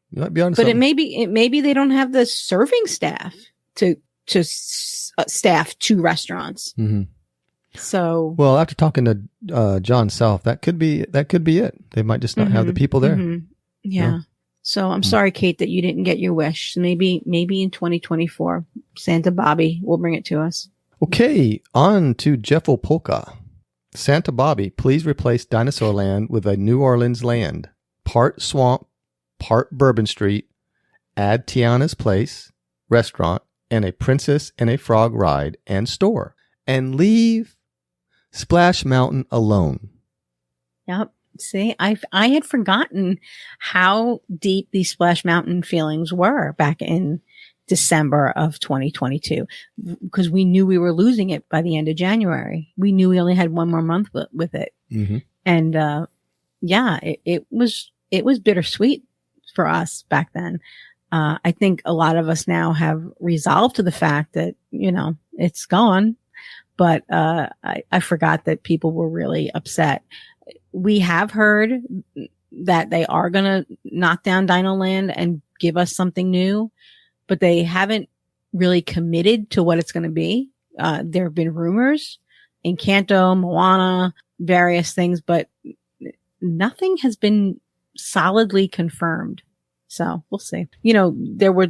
You might be on but something. it maybe they don't have the serving staff to staff two restaurants. So, well, after talking to John South, that could be it. They might just not have the people there. Yeah. So I'm sorry, Kate, that you didn't get your wish. Maybe in 2024, Santa Bobby will bring it to us. Okay, on to Jeffel Polka. Santa Bobby, please replace Dinosaur Land with a New Orleans land. Part swamp, part Bourbon Street. Add Tiana's Place, restaurant, and a Princess and a Frog ride and store. And leave Splash Mountain alone. Yep. See, I had forgotten how deep these Splash Mountain feelings were back in December of 2022, because we knew we were losing it by the end of January. We knew we only had one more month with it. And, yeah, it was bittersweet for us back then. I think a lot of us now have resolved to the fact that, you know, it's gone. But I forgot that people were really upset. We have heard that they are going to knock down Dino Land and give us something new, but they haven't really committed to what it's going to be. There have been rumors, Encanto, Moana, various things, but nothing has been solidly confirmed. So we'll see. You know, there were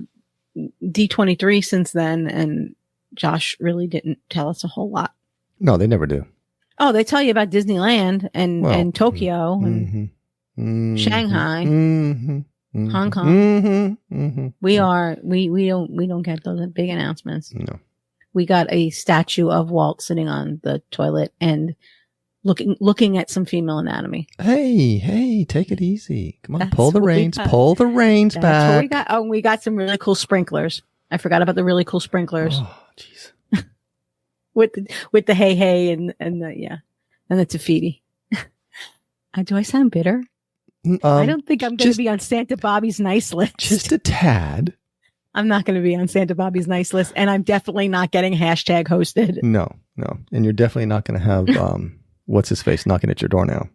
D23 since then, and Josh really didn't tell us a whole lot. No, they never do. Oh, they tell you about Disneyland and Tokyo and Shanghai, Hong Kong. We don't get those big announcements. No. We got a statue of Walt sitting on the toilet and looking at some female anatomy. Hey, take it easy. Come on, pull the reins back. That's what we got. Oh, we got some really cool sprinklers. I forgot about the really cool sprinklers. Oh, jeez. with the hey and the Tafiti. Do I sound bitter? I don't think I'm going to be on Santa Bobby's nice list. Just a tad. I'm not going to be on Santa Bobby's nice list, and I'm definitely not getting hashtag hosted. No. And you're definitely not going to have what's his face knocking at your door now.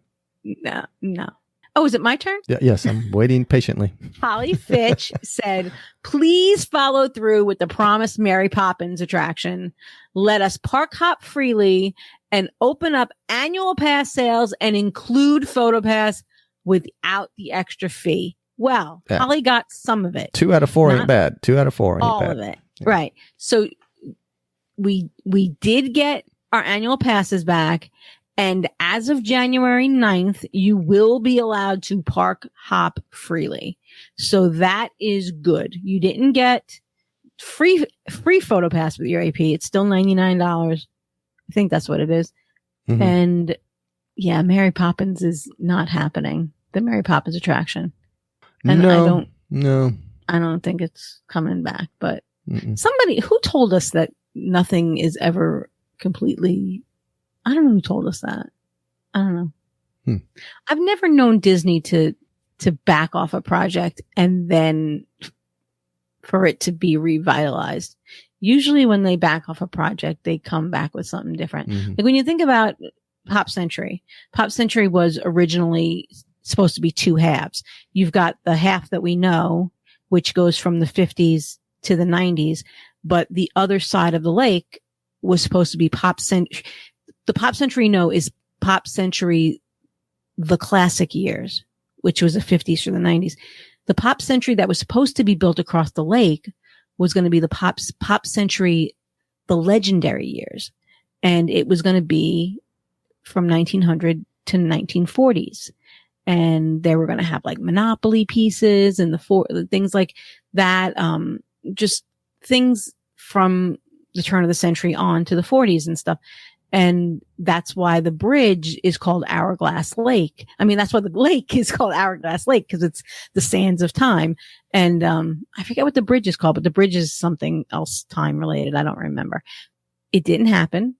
No. Oh, is it my turn? Yes, I'm waiting patiently. Holly Fitch said, please follow through with the promised Mary Poppins attraction. Let us park hop freely and open up annual pass sales and include PhotoPass without the extra fee. Well, yeah. Holly got some of it. 2 out of 4 ain't bad. 2 out of 4 ain't all bad. All of it. Yeah. Right. So we did get our annual pass is back. And as of January 9th, you will be allowed to park hop freely. So that is good. You didn't get free photo pass with your AP. It's still $99. I think that's what it is. Mhm. And yeah, Mary Poppins is not happening. The Mary Poppins attraction. And no. I don't think it's coming back, but Mm-mm. somebody who told us that nothing is ever completely, I don't know who told us that. I don't know. I've never known Disney to back off a project and then for it to be revitalized. Usually when they back off a project, they come back with something different. Mm-hmm. Like when you think about Pop Century was originally supposed to be two halves. You've got the half that we know, which goes from the 50s to the 90s, but the other side of the lake was supposed to be Pop Century. The Pop Century is Pop Century, the classic years, which was the 50s through the 90s. The Pop Century that was supposed to be built across the lake was going to be the Pop Century, the legendary years. And it was going to be from 1900 to 1940s. And they were going to have like Monopoly pieces and the things like that. Just things from the turn of the century on to the 40s and stuff. And that's why the bridge is called Hourglass Lake. I mean, that's why the lake is called Hourglass Lake, because it's the sands of time. And I forget what the bridge is called, but the bridge is something else time related. I don't remember. It didn't happen.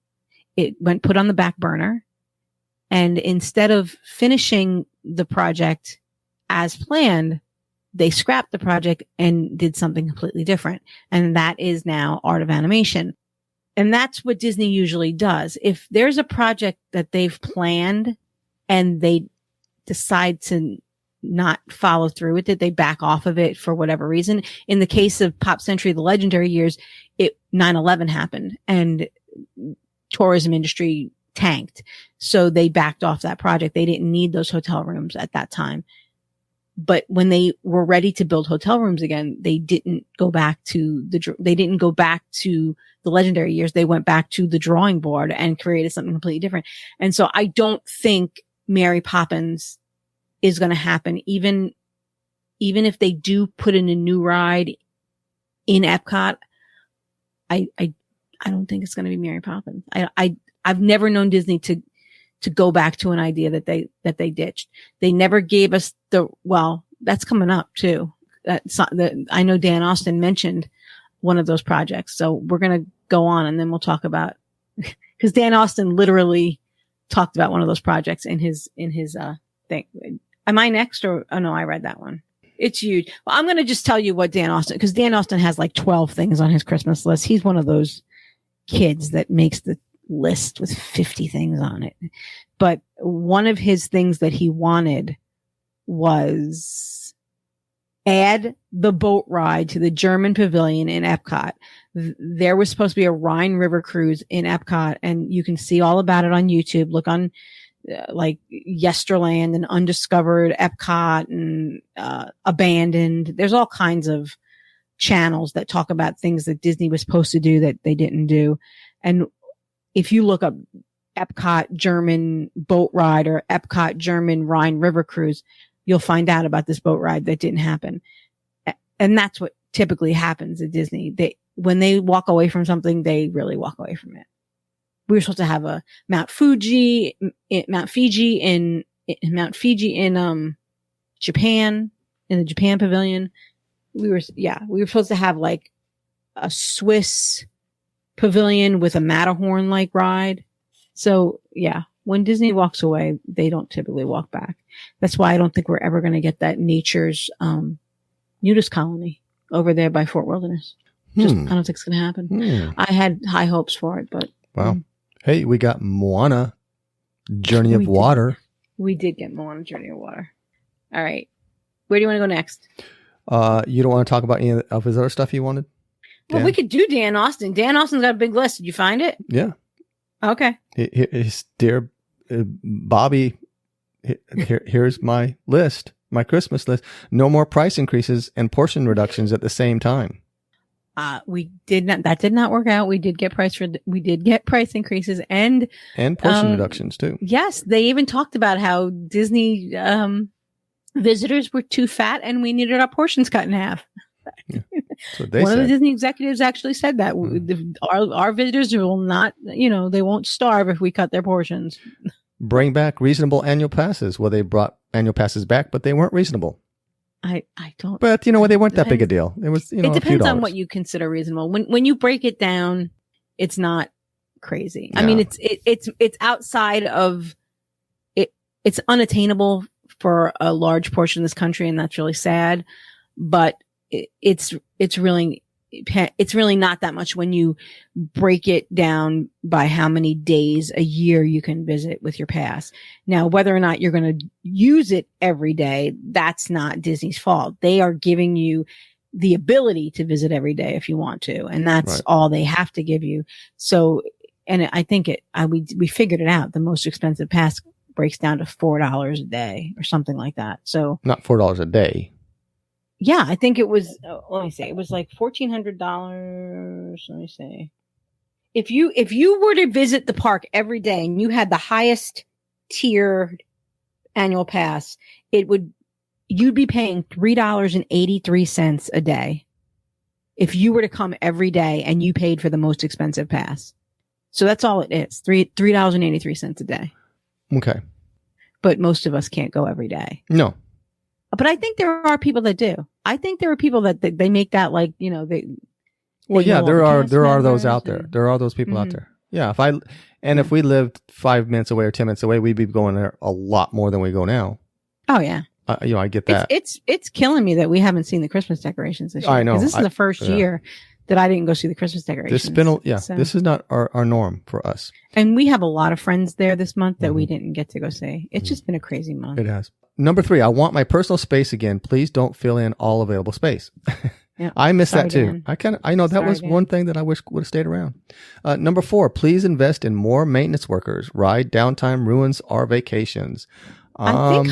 It went put on the back burner. And instead of finishing the project as planned, they scrapped the project and did something completely different. And that is now Art of Animation. And that's what Disney usually does. If there's a project that they've planned and they decide to not follow through with it, they back off of it for whatever reason. In the case of Pop Century, the legendary years, 9/11 happened and tourism industry tanked. So they backed off that project. They didn't need those hotel rooms at that time. But when they were ready to build hotel rooms again, they didn't go back to the legendary years. They went back to the drawing board and created something completely different. And so I don't think Mary Poppins is going to happen. Even if they do put in a new ride in Epcot, I don't think it's going to be Mary Poppins. I've never known Disney to go back to an idea that they ditched. They never gave us that's coming up too. I know Dan Austin mentioned one of those projects. So we're going to go on and then we'll talk about, because Dan Austin literally talked about one of those projects in his thing. Am I next or, oh no, I read that one. It's huge. Well, I'm going to just tell you what Dan Austin, because Dan Austin has like 12 things on his Christmas list. He's one of those kids that makes the list with 50 things on it. But one of his things that he wanted was add the boat ride to the German pavilion in Epcot. There was supposed to be a Rhine River cruise in Epcot, and you can see all about it on YouTube. Look on like Yesterland and Undiscovered Epcot and Abandoned. There's all kinds of channels that talk about things that Disney was supposed to do that they didn't do. And if you look up Epcot German boat ride or Epcot German Rhine River cruise, you'll find out about this boat ride that didn't happen. And that's what typically happens at Disney. When they walk away from something, they really walk away from it. We were supposed to have a Mount Fiji in Japan, in the Japan pavilion. We were supposed to have like a Swiss pavilion with a Matterhorn like ride. So yeah, when Disney walks away, they don't typically walk back. That's why I don't think we're ever going to get that Nature's nudist colony over there by Fort Wilderness. I don't think it's going to happen. I had high hopes for it, but wow. Hey, we got Moana, Journey of Water. We did get Moana, Journey of Water. All right, where do you want to go next? You don't want to talk about any of his other stuff you wanted? Well, we could do Dan Austin. Dan Austin's got a big list. Did you find it? Yeah. Okay. His dear Bobby, here's my list, my Christmas list. No more price increases and portion reductions at the same time. We did not. That did not work out. We did get price increases and portion reductions too. Yes, they even talked about how Disney visitors were too fat and we needed our portions cut in half. Yeah. One of the Disney executives actually said that our visitors will not, they won't starve if we cut their portions. Bring back reasonable annual passes. Well, they brought annual passes back, but they weren't reasonable. I don't. But they weren't that big a deal. It was, it depends on what you consider reasonable. When you break it down, it's not crazy. Yeah. I mean, it's outside of it. It's unattainable for a large portion of this country, and that's really sad. But it's really not that much when you break it down by how many days a year you can visit with your pass. Now, whether or not you're going to use it every day, that's not Disney's fault. They are giving you the ability to visit every day if you want to, and that's all they have to give you. So, and I think we figured it out. The most expensive pass breaks down to $4 a day or something like that. So not $4 a day. Yeah, I think it was. Let me see. It was like $1,400. Let me see. If you were to visit the park every day and you had the highest tier annual pass, you'd be paying $3.83 a day. If you were to come every day and you paid for the most expensive pass, so that's all it is. $3.83 a day. Okay. But most of us can't go every day. No. But I think there are people that do. I think there are people that they make that like, they. Well, yeah, there are those out there. There are those people out there. Yeah. If we lived 5 minutes away or 10 minutes away, we'd be going there a lot more than we go now. Oh yeah. I get that. It's killing me that we haven't seen the Christmas decorations this year. I know. Because this is the first year that I didn't go see the Christmas decorations. This is not our norm for us. And we have a lot of friends there this month that we didn't get to go see. It's just been a crazy month. It has. Number 3, I want my personal space again. Please don't fill in all available space. Yep. I miss that too. Dan. I know that was one thing that I wish would have stayed around. Number 4, please invest in more maintenance workers. Ride downtime ruins our vacations. I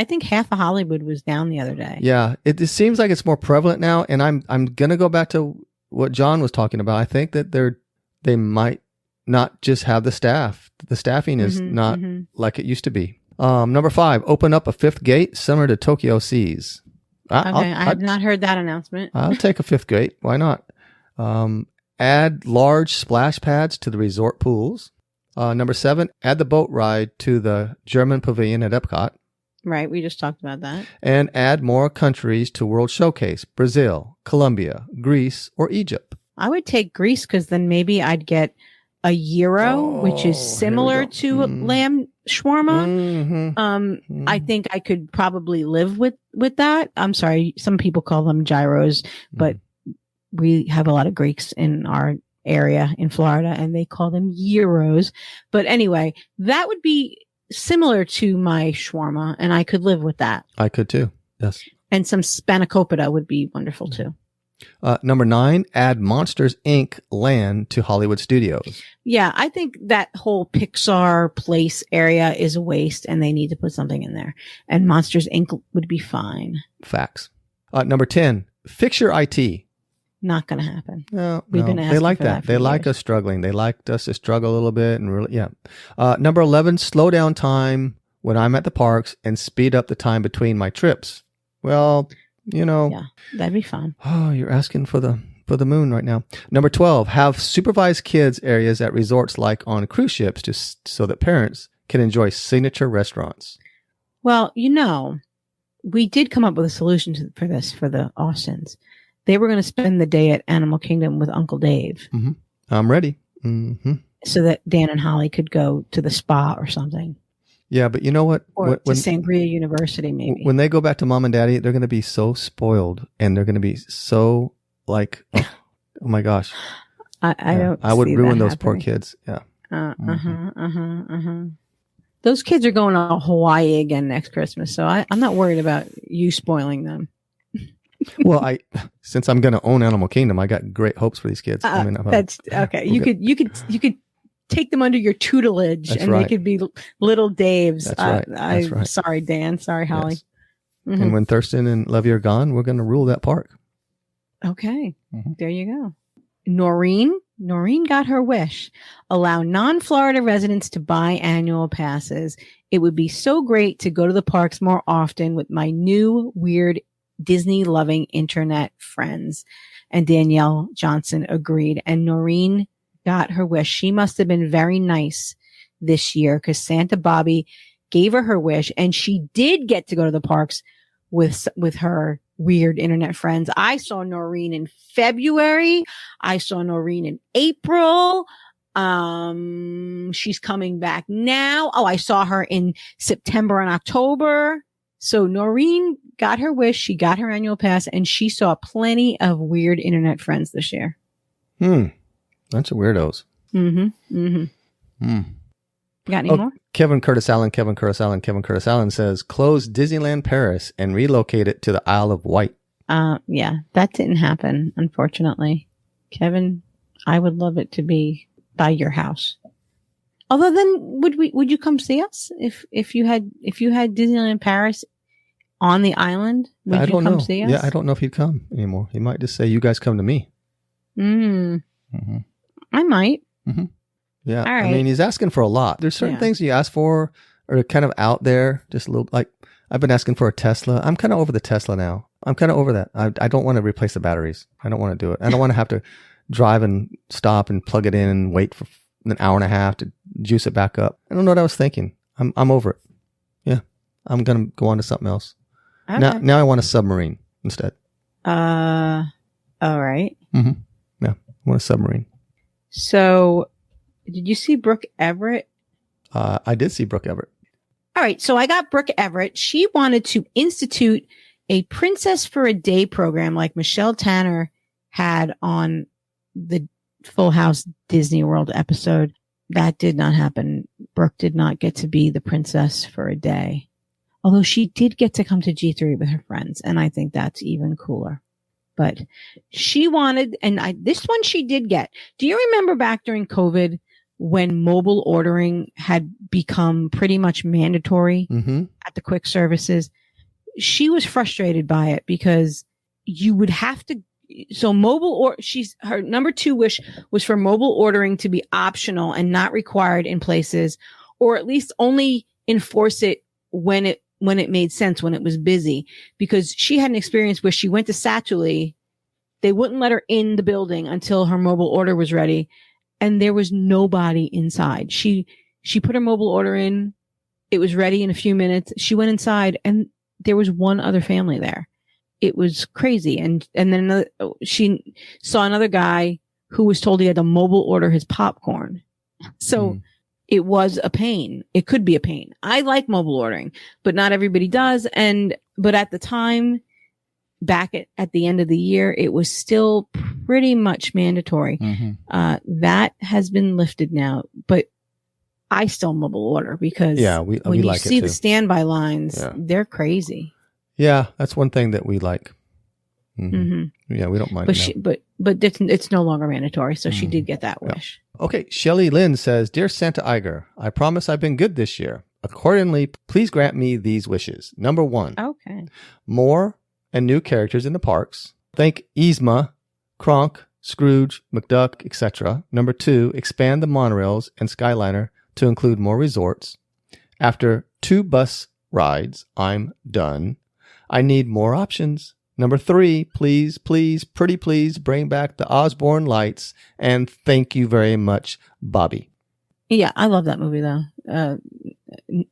think half of Hollywood was down the other day. Yeah. It seems like it's more prevalent now. And I'm going to go back to what John was talking about. I think that they might not just have the staff. The staffing is not like it used to be. Number 5, open up a 5th gate similar to Tokyo Seas. I have not heard that announcement. I'll take a 5th gate. Why not? Add large splash pads to the resort pools. Number 7, add the boat ride to the German pavilion at Epcot. Right. We just talked about that. And add more countries to World Showcase: Brazil, Colombia, Greece, or Egypt. I would take Greece because then maybe I'd get a gyro, which is similar to lamb shawarma. I think I could probably live with that. I'm sorry. Some people call them gyros, but we have a lot of Greeks in our area in Florida and they call them gyros. But anyway, that would be similar to my shawarma and I could live with that. I could too. Yes. And some spanakopita would be wonderful too. Number 9, add Monsters, Inc. land to Hollywood Studios. Yeah, I think that whole Pixar place area is a waste and they need to put something in there. And Monsters, Inc. would be fine. Facts. Number 10, fix your IT. Not going to happen. No, We've been asking they like for that. for They like years. us struggling. They like us to struggle a little bit and really, yeah. Number 11, slow down time when I'm at the parks and speed up the time between my trips. Well, yeah, that'd be fun. Oh, you're asking for the moon right now. Number 12, have supervised kids areas at resorts like on cruise ships so that parents can enjoy signature restaurants. Well, we did come up with a solution for this for the Austins. They were going to spend the day at Animal Kingdom with Uncle Dave. Mm-hmm. I'm ready. So that Dan and Holly could go to the spa or something. Yeah, but you know what? Or to Sangria University, maybe. When they go back to mom and daddy, they're going to be so spoiled and they're going to be so like, oh my gosh. I would ruin those happening. poor kids. Yeah. Those kids are going to Hawaii again next Christmas. So I'm not worried about you spoiling them. Well, since I'm going to own Animal Kingdom, I got great hopes for these kids. That's okay. You could take them under your tutelage That's and right. they could be little Daves. That's right. That's right. Sorry, Dan. Sorry, Holly. Yes. And when Thurston and Levy are gone, we're going to rule that park. Okay. There you go. Noreen got her wish. Allow non-Florida residents to buy annual passes. It would be so great to go to the parks more often with my new weird Disney-loving internet friends. And Danielle Johnson agreed. And Noreen got her wish. She must have been very nice this year because Santa Bobby gave her wish, and she did get to go to the parks with her weird internet friends. I saw Noreen in February. I saw Noreen in April. She's coming back now. Oh, I saw her in September and October. So Noreen got her wish. She got her annual pass, and she saw plenty of weird internet friends this year. Bunch of weirdos. Got any more? Kevin Curtis Allen says, close Disneyland Paris and relocate it to the Isle of Wight. Yeah, that didn't happen, unfortunately. Kevin, I would love it to be by your house. Although then would you come see us if you had Disneyland Paris on the island? Would I you don't come know. see us? Yeah, I don't know if he'd come anymore. He might just say, you guys come to me. I might. Yeah. All right. I mean, he's asking for a lot. There's certain things you ask for are kind of out there, just a little, like I've been asking for a Tesla. I'm kind of over the Tesla now. I'm kind of over that. I don't want to replace the batteries. I don't want to do it. I don't want to have to drive and stop and plug it in and wait for an hour and a half to juice it back up. I don't know what I was thinking. I'm over it. Yeah. I'm going to go on to something else. Okay. Now I want a submarine instead. All right. Yeah. I want a submarine. So, did you see Brooke Everett? I did see Brooke Everett. All right. So I got Brooke Everett. She wanted to institute a Princess for a Day program like Michelle Tanner had on the Full House Disney World episode. That did not happen. Brooke did not get to be the princess for a day. Although she did get to come to G3 with her friends. And I think that's even cooler. But she wanted, and this one she did get. Do you remember back during COVID when mobile ordering had become pretty much mandatory at the quick services? She was frustrated by it because you would have to, so her number 2 wish was for mobile ordering to be optional and not required in places, or at least only enforce it when it made sense, when it was busy, because she had an experience where she went to Satuli. They wouldn't let her in the building until her mobile order was ready. And there was nobody inside. She put her mobile order in. It was ready in a few minutes. She went inside and there was one other family there. It was crazy. And then she saw another guy who was told he had to mobile order his popcorn. So it was a pain. It could be a pain. I like mobile ordering, but not everybody does. But at the time, back at the end of the year, it was still pretty much mandatory. That has been lifted now, but I still mobile order because when you see the standby lines, they're crazy. Yeah, that's one thing that we like. Yeah, we don't mind. But it's no longer mandatory, so she did get that wish. Okay, Shelly Lynn says, Dear Santa Iger, I promise I've been good this year. Accordingly, please grant me these wishes. Number 1. Okay. More and new characters in the parks. Think Yzma, Kronk, Scrooge, McDuck, etc. Number 2, expand the monorails and Skyliner to include more resorts. After 2 bus rides, I'm done. I need more options. Number 3, please, pretty please bring back the Osborne lights. And thank you very much, Bobby. Yeah, I love that movie though.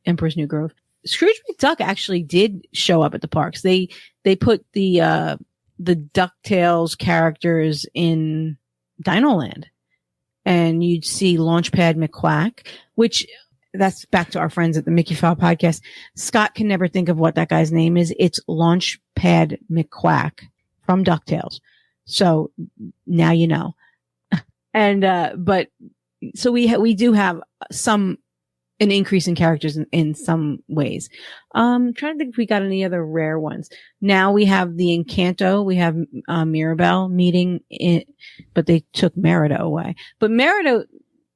Emperor's New Groove. Scrooge McDuck actually did show up at the parks. They put the DuckTales characters in Dinoland, and you'd see Launchpad McQuack, which that's back to our friends at the Mickey Fowl podcast. Scott can never think of what that guy's name is. It's Launchpad McQuack from DuckTales. So now you know. And, but so we do have an increase in characters in some ways. Trying to think if we got any other rare ones. Now we have the Encanto. We have, Mirabelle meeting but they took Merida away. But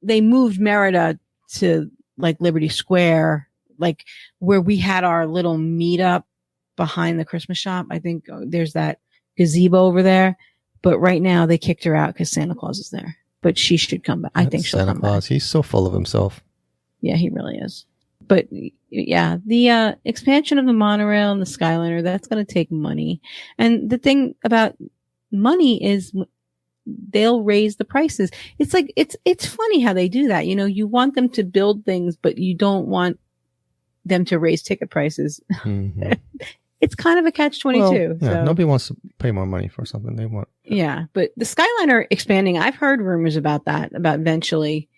they moved Merida to like Liberty Square, like where we had our little meetup behind the Christmas shop. I think there's that gazebo over there. But right now they kicked her out because Santa Claus is there. But she should come back. I think she'll Santa come Claus. back. He's so full of himself. Yeah, he really is. But yeah, the expansion of the monorail and the Skyliner, that's going to take money. And the thing about money is they'll raise the prices. It's like, it's funny how they do that. You know, you want them to build things, but you don't want them to raise ticket prices. Mm-hmm. It's kind of a catch-22. Well, yeah, so. nobody wants to pay more money for something they want. Yeah, but the Skyliner expanding, I've heard rumors about that, about eventually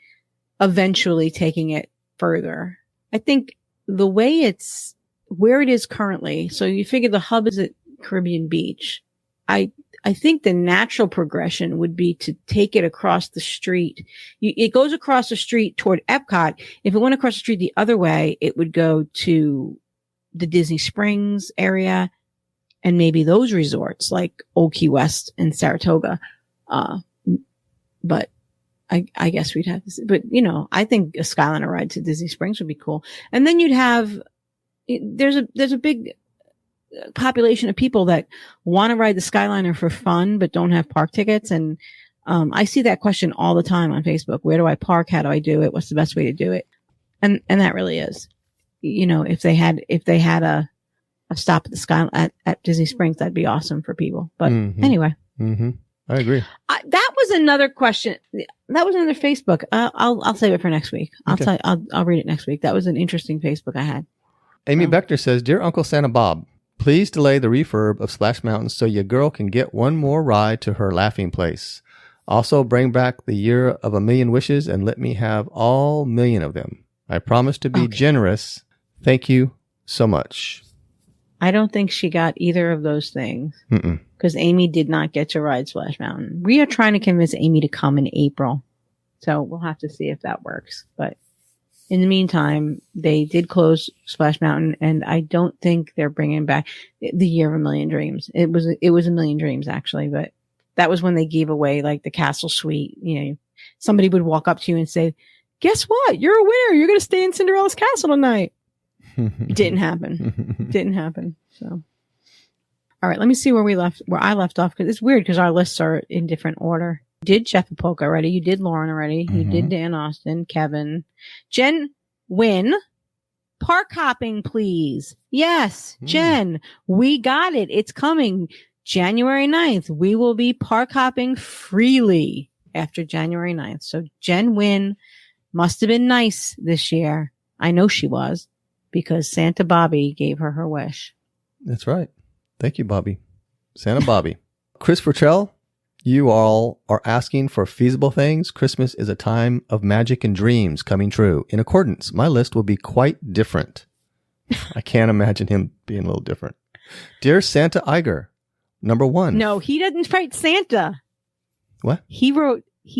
taking it further. I think the way it's where it is currently, so you figure the hub is at Caribbean Beach. I think the natural progression would be to take it across the street. It goes across the street toward Epcot. If it went across the street the other way, it would go to the Disney Springs area and maybe those resorts like Old Key West and Saratoga. But I guess we'd have to see. But, you know, I think a Skyliner ride to Disney Springs would be cool. And then you'd have, there's a big population of people that want to ride the Skyliner for fun, but don't have park tickets. And, I see that question all the time on Facebook. Where do I park? How do I do it? What's the best way to do it? And that really is, you know, if they had a stop at the at Disney Springs, that'd be awesome for people. But anyway. Mm-hmm. I agree. That was another question. That was another Facebook. I'll save it for next week. I'll read it next week. That was an interesting Facebook I had. Amy Beckner says, Dear Uncle Santa Bob, please delay the refurb of Splash Mountain so your girl can get one more ride to her laughing place. Also bring back the year of a million wishes and let me have all million of them. I promise to be generous. Thank you so much. I don't think she got either of those things because Amy did not get to ride Splash Mountain. We are trying to convince Amy to come in April. So we'll have to see if that works. But in the meantime, they did close Splash Mountain and I don't think they're bringing back the year of a million dreams. It was a million dreams actually, but that was when they gave away like the castle suite. You know, somebody would walk up to you and say, guess what? You're a winner. You're going to stay in Cinderella's castle tonight. Didn't happen. So, all right, let me see where I left off. Cause it's weird because our lists are in different order. You did Jeff Polk already. You did Lauren already. You did Dan Austin, Kevin, Jen Wynn. Park hopping, please. Yes, Jen, we got it. It's coming January 9th. We will be park hopping freely after January 9th. So Jen Wynn must have been nice this year. I know she was. Because Santa Bobby gave her wish. That's right. Thank you, Bobby. Santa Bobby. Chris Fertrell, you all are asking for feasible things. Christmas is a time of magic and dreams coming true. In accordance, my list will be quite different. I can't imagine him being a little different. Dear Santa Iger, number 1. No, he didn't write Santa. What? He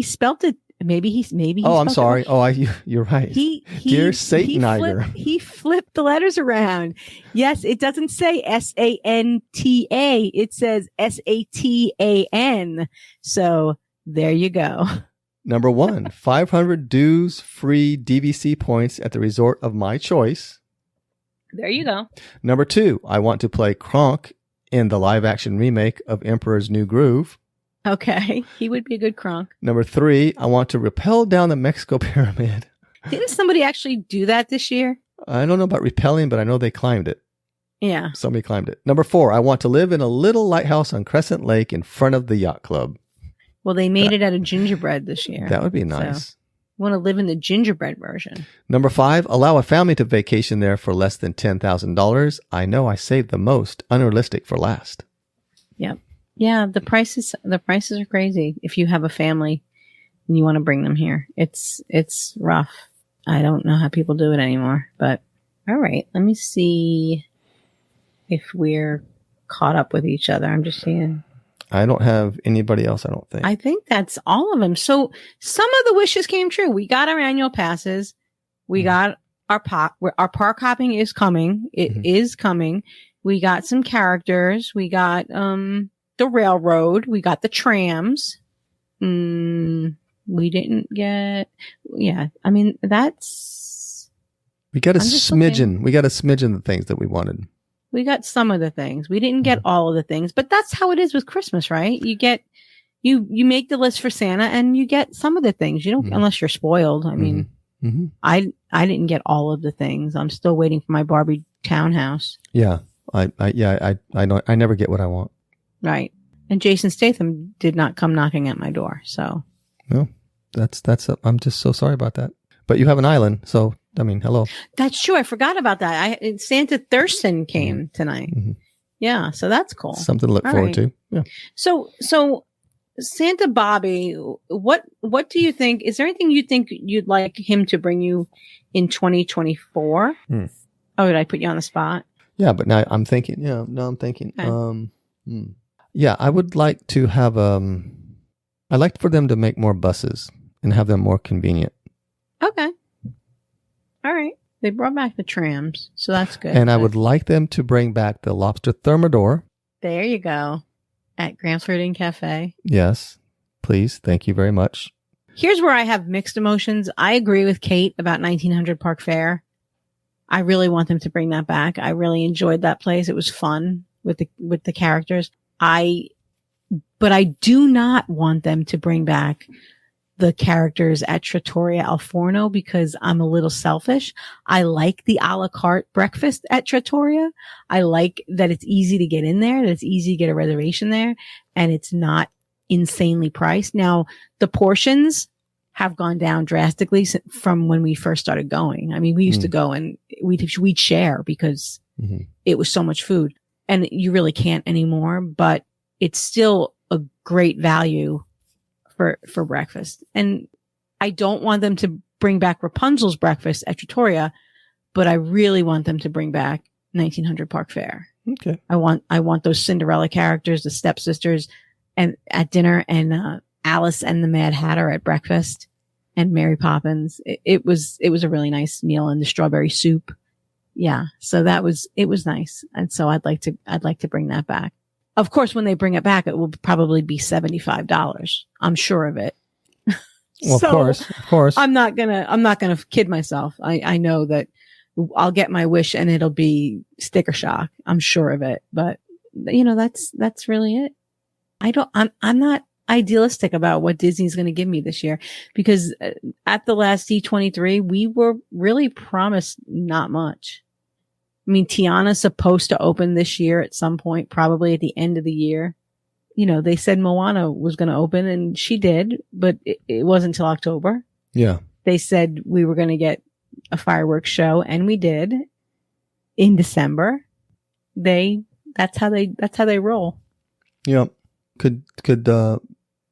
spelt it. Maybe he. Oh, I'm sorry. Oh, you're right. Dear Satan Iger. He flipped the letters around. Yes, it doesn't say Santa. It says Satan. So there you go. Number 1, 500 dues free DVC points at the resort of my choice. There you go. Number 2, I want to play Kronk in the live action remake of Emperor's New Groove. Okay, he would be a good Kronk. Number 3, I want to rappel down the Mexico Pyramid. Didn't somebody actually do that this year? I don't know about rappelling, but I know they climbed it. Yeah. Somebody climbed it. Number 4, I want to live in a little lighthouse on Crescent Lake in front of the yacht club. Well, they made it out of gingerbread this year. That would be nice. So, want to live in the gingerbread version. Number 5, allow a family to vacation there for less than $10,000. I know I saved the most. Unrealistic for last. Yep. Yeah, the prices are crazy. If you have a family and you want to bring them here, it's rough. I don't know how people do it anymore, but all right. Let me see if we're caught up with each other. I'm just seeing. I don't have anybody else, I don't think. I think that's all of them. So some of the wishes came true. We got our annual passes. We got our park hopping is coming. It is coming. We got some characters. We got, the railroad. We got the trams. We didn't get, I mean, we got a smidgen. We got a smidgen of the things that we wanted. We got some of the things. We didn't get all of the things, but that's how it is with Christmas, right? You get you make the list for Santa and you get some of the things. You don't, unless you're spoiled. I mean, I didn't get all of the things. I'm still waiting for my Barbie townhouse. Yeah. I know. I never get what I want. Right. And Jason Statham did not come knocking at my door. So. No, I'm just so sorry about that. But you have an island. So, I mean, hello. That's true. I forgot about that. Santa Thurston came tonight. Yeah. So that's cool. Something to look forward to. Yeah. So Santa Bobby, what do you think? Is there anything you think you'd like him to bring you in 2024? Oh, did I put you on the spot? Yeah, but now I'm thinking. Yeah, now I'm thinking. Okay. Yeah, I would like to have. I'd like for them to make more buses and have them more convenient. Okay. All right. They brought back the trams, so that's good. And I would like them to bring back the lobster thermidor. There you go. At Grams Flirting Cafe. Yes, please. Thank you very much. Here's where I have mixed emotions. I agree with Kate about 1900 Park Fair. I really want them to bring that back. I really enjoyed that place. It was fun with the characters. But I do not want them to bring back the characters at Trattoria Al Forno because I'm a little selfish. I like the a la carte breakfast at Trattoria. I like that it's easy to get in there, that it's easy to get a reservation there, and it's not insanely priced. Now, the portions have gone down drastically from when we first started going. I mean, we used to go and we'd share because it was so much food, and you really can't anymore, but it's still a great value for breakfast. And I don't want them to bring back Rapunzel's breakfast at Trattoria, but I really want them to bring back 1900 Park Fair. Okay. I want those Cinderella characters, the stepsisters, and at dinner, and Alice and the Mad Hatter at breakfast, and Mary Poppins. It was a really nice meal, and the strawberry soup. Yeah. So it was nice. And so I'd like to bring that back. Of course, when they bring it back, it will probably be $75. I'm sure of it. Well, so of course. I'm not gonna kid myself. I know that I'll get my wish and it'll be sticker shock. I'm sure of it. But that's really it. I'm not idealistic about what Disney's going to give me this year, because at the last D23, we were really promised not much. I mean, Tiana's supposed to open this year at some point, probably at the end of the year. They said Moana was going to open, and she did, but it wasn't until October. Yeah. They said we were going to get a fireworks show, and we did in December. That's how they roll. Yeah. Could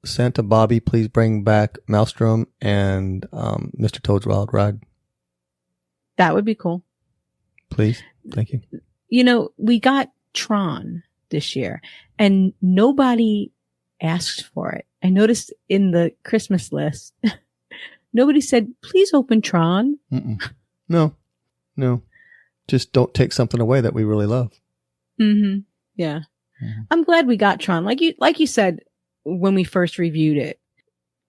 Santa Bobby please bring back Maelstrom and Mr. Toad's Wild Ride? That would be cool. Please. Thank you. We got Tron this year and nobody asked for it. I noticed in the Christmas list, nobody said, please open Tron. No. Just don't take something away that we really love. Mm-hmm. Yeah. Mm-hmm. I'm glad we got Tron. Like you said, when we first reviewed it,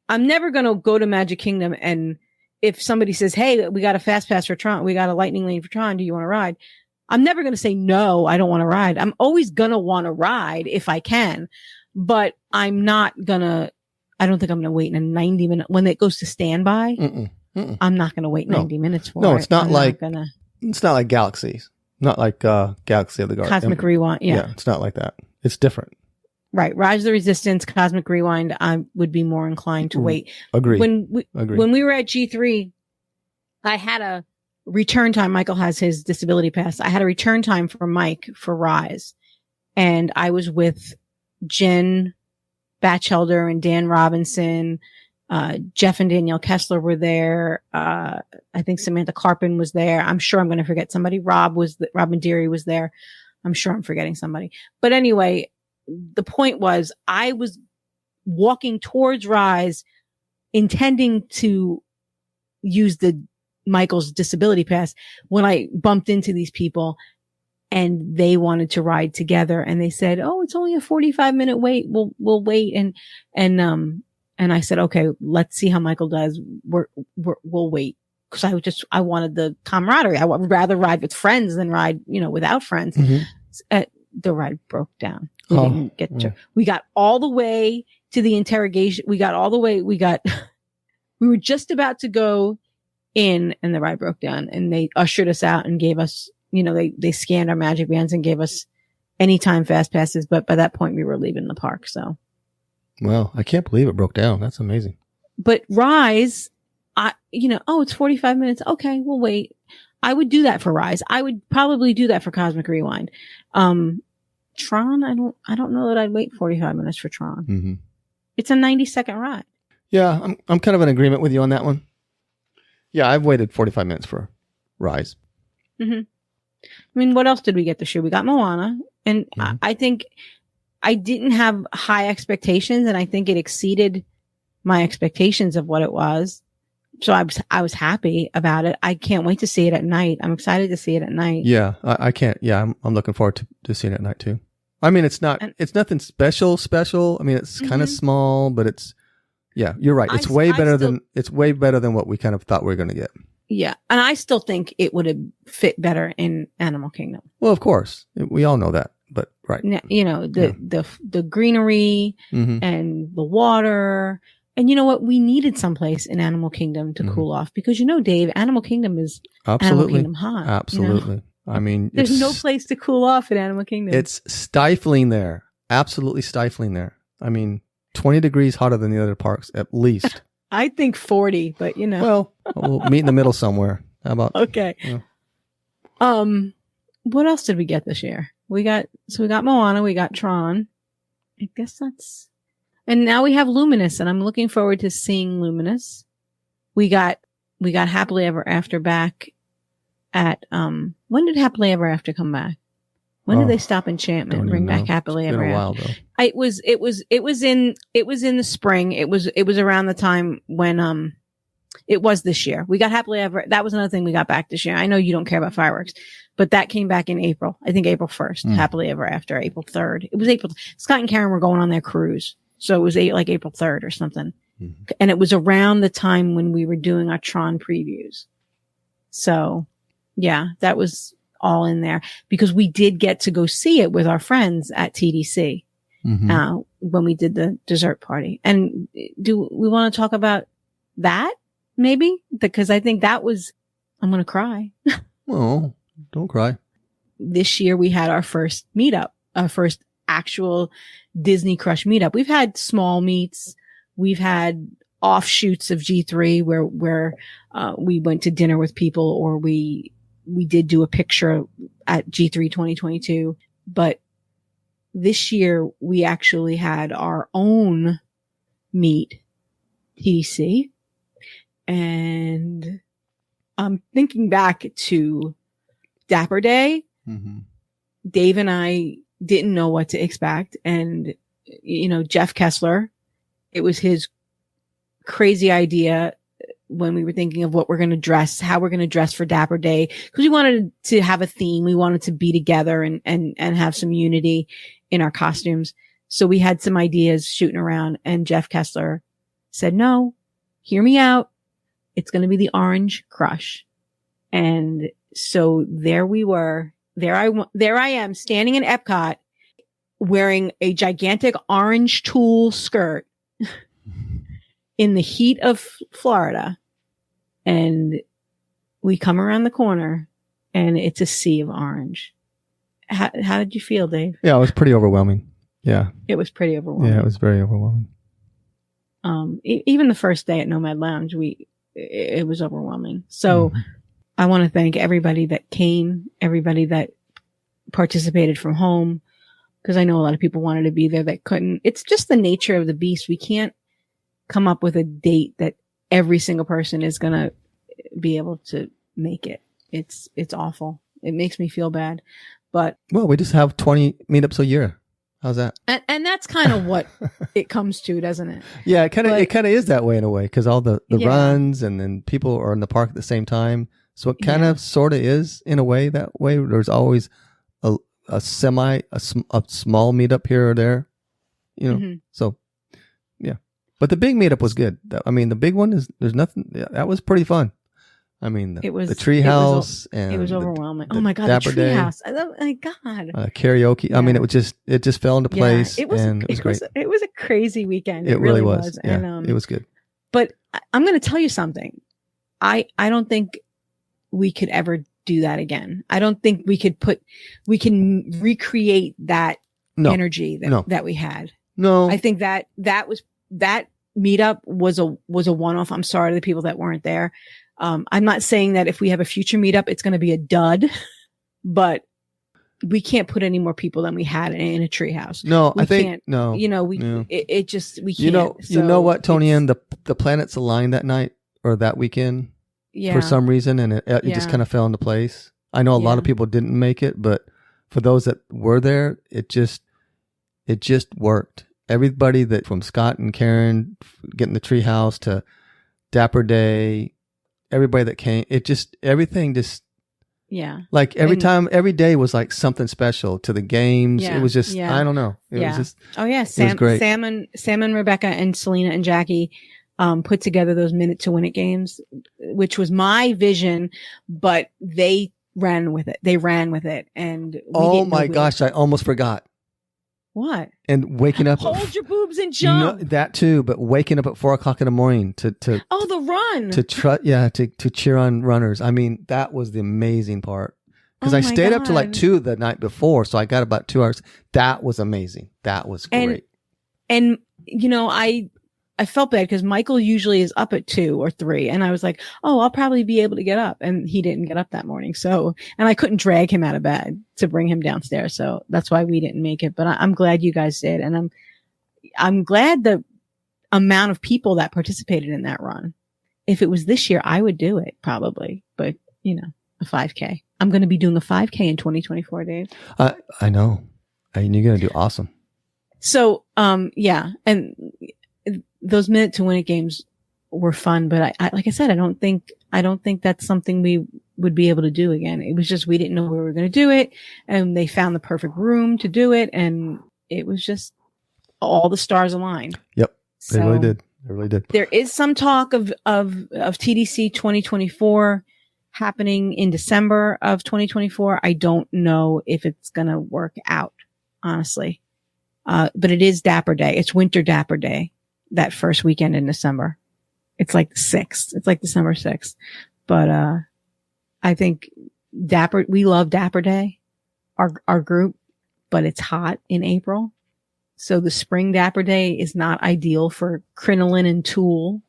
I'm never going to go to Magic Kingdom, and if somebody says, hey, we got a fast pass for Tron, we got a lightning lane for Tron, do you want to ride? I'm never going to say, no, I don't want to ride. I'm always going to want to ride if I can, but I don't think I'm going to wait in a 90-minute, when it goes to standby, I'm not going to wait 90 minutes for it. No, it's not it's not like Galaxies. Not like Galaxy of the Guardians. Cosmic Rewind. Yeah, it's not like that. It's different. Right. Rise of the Resistance, Cosmic Rewind, I would be more inclined to wait. Agree. When we were at G3, I had a return time. Michael has his disability pass. I had a return time for Mike for Rise. And I was with Jen Batchelder and Dan Robinson. Jeff and Danielle Kessler were there. I think Samantha Carpin was there. I'm sure I'm going to forget somebody. Robin Deary was there. I'm sure I'm forgetting somebody. But anyway, the point was I was walking towards Rise intending to use Michael's disability pass when I bumped into these people, and they wanted to ride together, and they said, oh, it's only a 45-minute wait. We'll wait. And I said, okay, let's see how Michael does. We'll wait. Cause I wanted the camaraderie. I would rather ride with friends than ride, without friends. The ride broke down. We got all the way to the interrogation. We got all the way. We were just about to go in and the ride broke down and they ushered us out and gave us, they scanned our magic bands and gave us anytime fast passes. But by that point we were leaving the park. So. Well, I can't believe it broke down. That's amazing. But Rise, it's 45 minutes. Okay, we'll wait. I would do that for Rise. I would probably do that for Cosmic Rewind. Tron, I don't know that I'd wait 45 minutes for Tron. Mm-hmm. It's a 90-second ride. Yeah, I'm kind of in agreement with you on that one. Yeah, I've waited 45 minutes for Rise. Mm-hmm. I mean, what else did we get this year? We got Moana, and I think I didn't have high expectations, and I think it exceeded my expectations of what it was. So I was happy about it. I can't wait to see it at night. I'm excited to see it at night. Yeah, I can't. Yeah, I'm looking forward to seeing it at night too. I mean, it's nothing special. I mean, it's kind of small, but it's, yeah, you're right. It's way better than what we kind of thought we were going to get. Yeah. And I still think it would have fit better in Animal Kingdom. Well, of course. We all know that, but right. The greenery and the water. And you know what? We needed someplace in Animal Kingdom to cool off because, Dave, Animal Kingdom is Animal Kingdom hot. Absolutely. I mean, there's no place to cool off in Animal Kingdom. It's stifling there. Absolutely stifling there. I mean, 20 degrees hotter than the other parks, at least. I think 40, but Well, we'll meet in the middle somewhere. How about? Okay. What else did we get this year? We got Moana, we got Tron. I guess and now we have Luminous, and I'm looking forward to seeing Luminous. We got Happily Ever After back at, when did Happily Ever After come back? When did they stop Enchantment and bring back Happily Ever After? It's been a while though. It was in the spring. It was around the time when, it was this year. We got Happily Ever. That was another thing we got back this year. I know you don't care about fireworks, but that came back in April. I think April 1st, Happily Ever After, April 3rd. It was April. Scott and Karen were going on their cruise. So it was like April 3rd or something. Mm-hmm. And it was around the time when we were doing our Tron previews. So yeah, that was all in there because we did get to go see it with our friends at TDC, when we did the dessert party. And do we want to talk about that maybe? Because I think I'm going to cry. Well, don't cry. This year we had our first meetup, our first actual Disney Crush meetup. We've had small meets. We've had offshoots of G3 where we went to dinner with people, or we did do a picture at G3 2022. But this year we actually had our own meet, TDC. And I'm thinking back to Dapper Day. Mm-hmm. Dave and I didn't know what to expect. And, Jeff Kessler, it was his crazy idea when we were thinking of what we're going to dress, how we're going to dress for Dapper Day. Cause we wanted to have a theme. We wanted to be together and have some unity in our costumes. So we had some ideas shooting around, and Jeff Kessler said, no, hear me out. It's going to be the Orange Crush. And so there we were. There I am standing in Epcot wearing a gigantic orange tulle skirt in the heat of Florida. And we come around the corner and it's a sea of orange. How did you feel, Dave? Yeah, it was pretty overwhelming. Yeah. It was pretty overwhelming. Yeah, it was very overwhelming. Even the first day at Nomad Lounge, it was overwhelming. So I want to thank everybody that came, everybody that participated from home, because I know a lot of people wanted to be there that couldn't. It's just the nature of the beast. We can't come up with a date that every single person is going to be able to make it. It's awful. It makes me feel bad. But well, we just have 20 meetups a year. How's that? And that's kind of what it comes to, doesn't it? Yeah, it kind of is that way in a way, because all the runs and then people are in the park at the same time. So it kind of sort of is in a way that way. There's always a small meetup here or there, So yeah, but the big meetup was good. I mean, the big one there's nothing. Yeah, that was pretty fun. I mean, It was the treehouse and it was overwhelming. Oh the my God, the Dapper Day, treehouse! Oh my God, karaoke. I mean, Yeah. it just fell into place, it was and it was great. It was a crazy weekend. It really was. Yeah, And it was good. But I'm going to tell you something. I don't think we could ever do that again. I don't think we can recreate that energy that we had. No, I think that meetup was a one-off. I'm sorry to the people that weren't there. I'm not saying that if we have a future meetup, it's going to be a dud, but we can't put any more people than we had in a treehouse. No, we I think can't, no. It just we can't. You know what, Tony Ann, the planets aligned that night or that weekend for some reason, and it just kind of fell into place. I know a lot of people didn't make it, but for those that were there, it just worked. Everybody that from Scott and Karen getting the treehouse to Dapper Day, everybody that came, everything just. Yeah. Like every day was like something special to the games. It was just, I don't know. It was just, it was great. Sam and Rebecca and Selena and Jackie, put together those minute to win it games, which was my vision, but they ran with it. And oh my gosh, I almost forgot. What? And waking up. Hold your boobs and jump. No, that too, but waking up at 4:00 in the morning to the run. To cheer on runners. I mean, that was the amazing part. Because I stayed up to like 2 the night before, so I got about 2 hours. That was amazing. That was great. And I felt bad because Michael usually is up at 2 or 3. And I was like, oh, I'll probably be able to get up. And he didn't get up that morning. So, and I couldn't drag him out of bed to bring him downstairs. So that's why we didn't make it. But I'm glad you guys did. And I'm glad the amount of people that participated in that run. If it was this year, I would do it probably. But, a 5K. I'm going to be doing a 5K in 2024, Dave. I know. And you're going to do awesome. So, yeah. And those minute to win it games were fun, but I like I said, I don't think that's something we would be able to do again. It was just, we didn't know we were going to do it, and they found the perfect room to do it. And it was just all the stars aligned. Yep. They really did. They really did. There is some talk of TDC 2024 happening in December of 2024. I don't know if it's going to work out, honestly. But it is Dapper Day. It's Winter Dapper Day. That first weekend in December. It's like the 6th. It's like December 6th. But, I think we love Dapper Day, our group, but it's hot in April. So the spring Dapper Day is not ideal for crinoline and tulle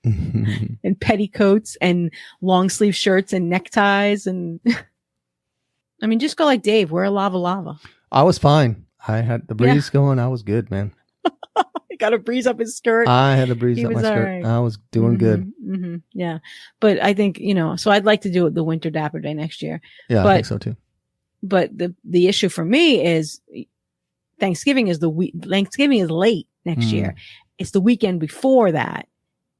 and petticoats and long sleeve shirts and neckties. And I mean, just go like Dave, wear a lava. I was fine. I had the breeze going. I was good, man. Got a breeze up his skirt. I had a breeze up my skirt. Right. I was doing good. Mm-hmm. Yeah. But I think, so I'd like to do it the Winter Dapper Day next year. Yeah, I think so too. But the issue for me is Thanksgiving is late next year. It's the weekend before that.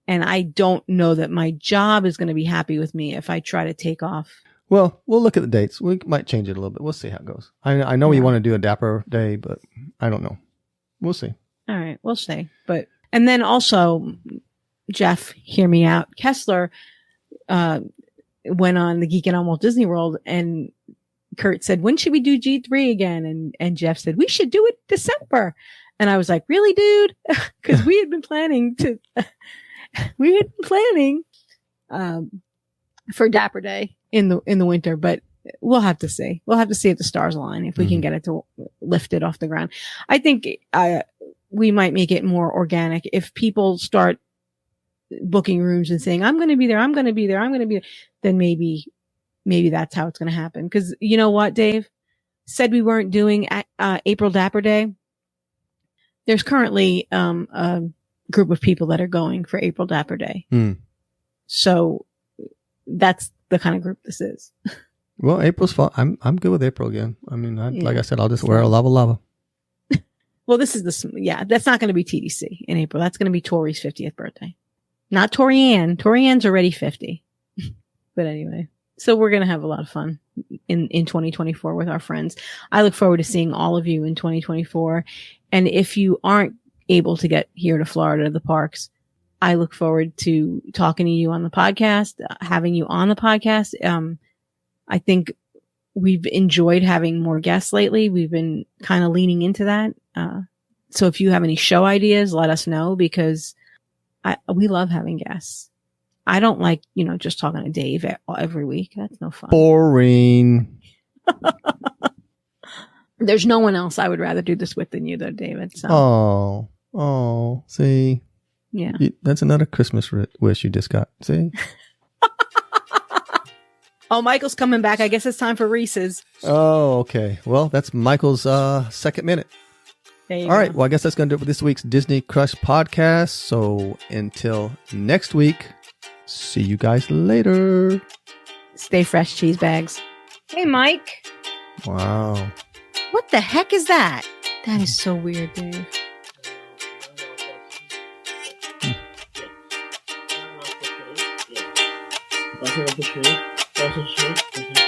And I don't know that my job is going to be happy with me if I try to take off. Well, we'll look at the dates. We might change it a little bit. We'll see how it goes. I know you want to do a Dapper Day, but I don't know. We'll see. All right, we'll see. And then also, Jeff, hear me out. Kessler went on the Geekin' on Walt Disney World, and Kurt said, when should we do G3 again? And Jeff said, we should do it December. And I was like, really, dude? Because we had been planning for Dapper Day in the winter, but we'll have to see. We'll have to see if the stars align, if we can get it to lift it off the ground. I think we might make it more organic if people start booking rooms and saying, I'm going to be there. I'm going to be there. I'm going to be there. Then maybe that's how it's going to happen. Because you know what, Dave? Said we weren't doing April Dapper Day. There's currently a group of people that are going for April Dapper Day. So that's the kind of group this is. Well, April's fun. I'm good with April again. I mean, like I said, I'll just wear a lava. Well, that's not going to be TDC in April. That's going to be Tori's 50th birthday. Not Tori Ann. Tori Ann's already 50. But anyway, so we're going to have a lot of fun in 2024 with our friends. I look forward to seeing all of you in 2024. And if you aren't able to get here to Florida, to the parks, I look forward to talking to you on the podcast, having you on the podcast. I think we've enjoyed having more guests lately. We've been kind of leaning into that. So if you have any show ideas, let us know, because we love having guests. I don't like, just talking to Dave every week. That's no fun. Boring. There's no one else I would rather do this with than you, though, David. So. Oh, see? Yeah. That's another Christmas wish you just got. See? Oh, Michael's coming back. I guess it's time for Reese's. Oh, okay. Well, that's Michael's second minute. There you All go. right. Well, I guess that's going to do it for this week's Disney Crush podcast. So until next week, see you guys later. Stay fresh, cheese bags. Hey, Mike. Wow. What the heck is that? That is so weird, Dave. That's what I